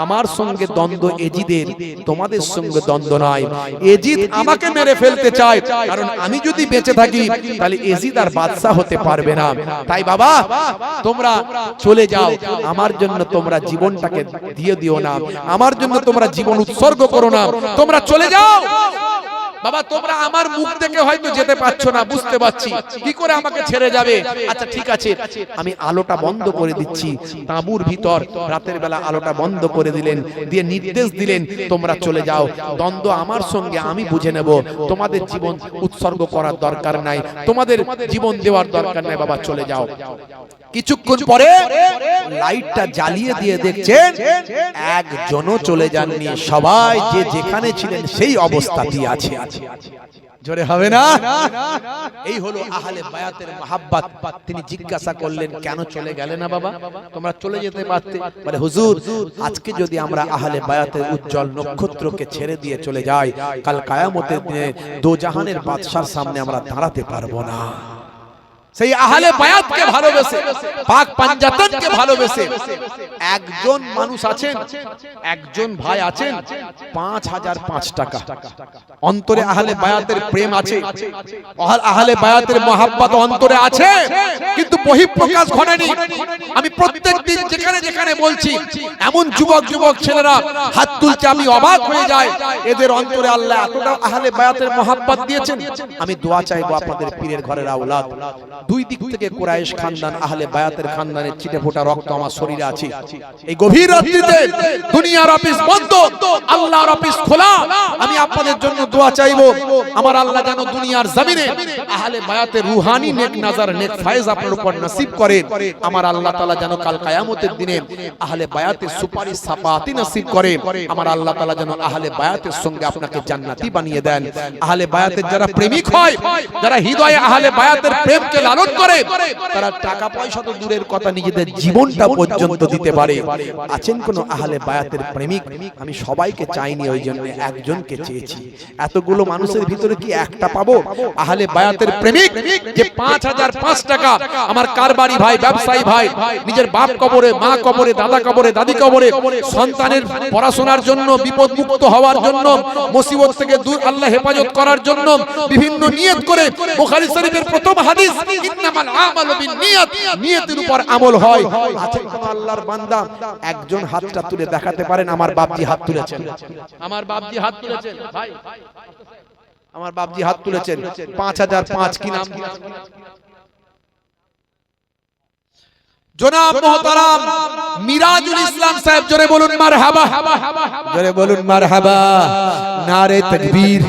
আমার সঙ্গে দ্বন্দ্ব এজিদের, তোমাদের সঙ্গে দ্বন্দ্ব নাই। এজিদ আমাকে মেরে ফেলতে চায়, কারণ আমি যদি বেঁচে থাকি তাহলে এজিদ আর বাদশা হতে পারবে না। তাই বাবা তোমরা চলে যাও, আমার জন্য তোমরা জীবনটাকে দিয়ে দিও না, আমার জন্য তোমরা জীবন উৎসর্গ করো না, তোমরা চলে যাও। বাবা তোমরা আমার মুখ দেখে হয়তো যেতে পারছো না, বুঝতে পারছি, কি করে আমাকে ছেড়ে যাবে? আচ্ছা ঠিক আছে, আমি আলোটা বন্ধ করে দিচ্ছি। তাঁবুর ভিতর রাতের বেলা আলোটা বন্ধ করে দিলেন, দিয়ে নির্দেশ দিলেন, তোমরা চলে যাও, দ্বন্দ্ব আমার সঙ্গে আমি বুঝে নেব, তোমাদের জীবন উৎসর্গ করার দরকার নাই, তোমাদের জীবন দেওয়ার দরকার নাই, বাবা চলে যাও। কিছুক্ষণ পরে লাইটটা জ্বালিয়ে দিয়ে দেখছেন একজনও চলে যাননি, সবাই যে যেখানে ছিলেন সেই অবস্থাতেই আছে। জোরে হবে না? এই হলো আহলে বায়াতের মহব্বত। তিনি জিজ্ঞাসা করলেন, কেন চলে গেলে না বাবা? তোমরা চলে যেতে পারতে। বলে হুজুর, আজকে যদি আমরা আহলে বায়াতের উজ্জ্বল নক্ষত্রকে ছেড়ে দিয়ে চলে যাই, কাল কিয়ামতের দিনে দো জাহানের বাদশার সামনে আমরা দাঁড়াতে পারবো না। সেই আহলে বায়াতকে ভালোবেসে, পাক পাঞ্জাতনকে ভালোবেসে একজন মানুষ আছেন, একজন ভাই আছেন 5005 টাকা অন্তরে আহলে বায়াতের প্রেম আছে, আহলে বায়াতের মহাব্বত অন্তরে আছে, কিন্তু বহিঃপ্রকাশ ঘটেনি। আমি প্রত্যেকদিন যেখানে যেখানে বলছি এমন যুবক ছেলেরা হাত তুলছে, আমি অবাক হয়ে যাই। এদের অন্তরে আল্লাহ এতটা আহলে বায়াতের মহাব্বত দিয়েছেন। আমি দোয়া চাইবো আপনাদের পীরের ঘরের আওলাদ, দুই দিক থেকে কুরাইশ খানদান, আহলে বায়াতের খানদানের ছিটে ফোটা রক্ত আমার শরীরে আছে। এই গভীর রাত্রিতে দুনিয়ার অফিস বন্ধ, আল্লাহর অফিস খোলা, আমি আপনাদের জন্য দোয়া চাইবো। আমার আল্লাহ যেন দুনিয়ার জমিনে আহলে বায়াতের রুহানি নেক নজর, নেক ফয়েজ আপনার উপর নসিব করেন। আমার আল্লাহ তাআলা যেন কাল কিয়ামতের দিনে আহলে বায়াতের সুপারিশ সাফাতি নসিব করে। আমার আল্লাহ তাআলা যেন আহলে বায়াতের সঙ্গে আপনাকে জান্নাতি বানিয়ে দেন। আহলে বায়াতের যারা প্রেমিক হয়, যারা হৃদয়ে আহলে বায়াতের প্রেমকে লালন করে, তারা টাকা পয়সা তো দূরের কথা, নিজেদের জীবনটা পর্যন্ত দিতে পারে। আছেন কোন আহলে বায়াতের প্রেমিক? আমি সবাইকে চাইনি, ওই জন্য একজনকে চেয়েছি। এতগুলো মানুষের ভিতরে কি একটা পাবো আহলে বায়াতের প্রেমিক যে 5005 টাকা আমার কারবারি ভাই, ব্যবসায়ী ভাই, নিজের বাপ কবরে, মা কবরে, দাদা কবরে, দাদি কবরে, সন্তানের পড়াশোনার জন্য, বিপদ মুক্ত হওয়ার জন্য, মুসিবত থেকে দূর আল্লাহ হেফাজত করার জন্য বিভিন্ন নিয়ত করে, বুখারী শরীফের প্রথম হাদিস ইন্নামাল আমালু বিন্নিয়াত, নিয়তের উপর আমল হয়। আছে কোন আল্লাহর বান্দা একজন হাতটা তুলে দেখাতে পারেন? আমার বাপজি হাত তুলেছেন, আমার বাপজি হাত তুলেছেন, ভাই আমার বাপজি হাত তুলেছেন। 5005 কি নাম? জনাব মুহতারাম মিরাজুল ইসলাম সাহেব, জোরে বলুন মারহাবা, জোরে বলুন মারহাবা, নারে তাকবীর।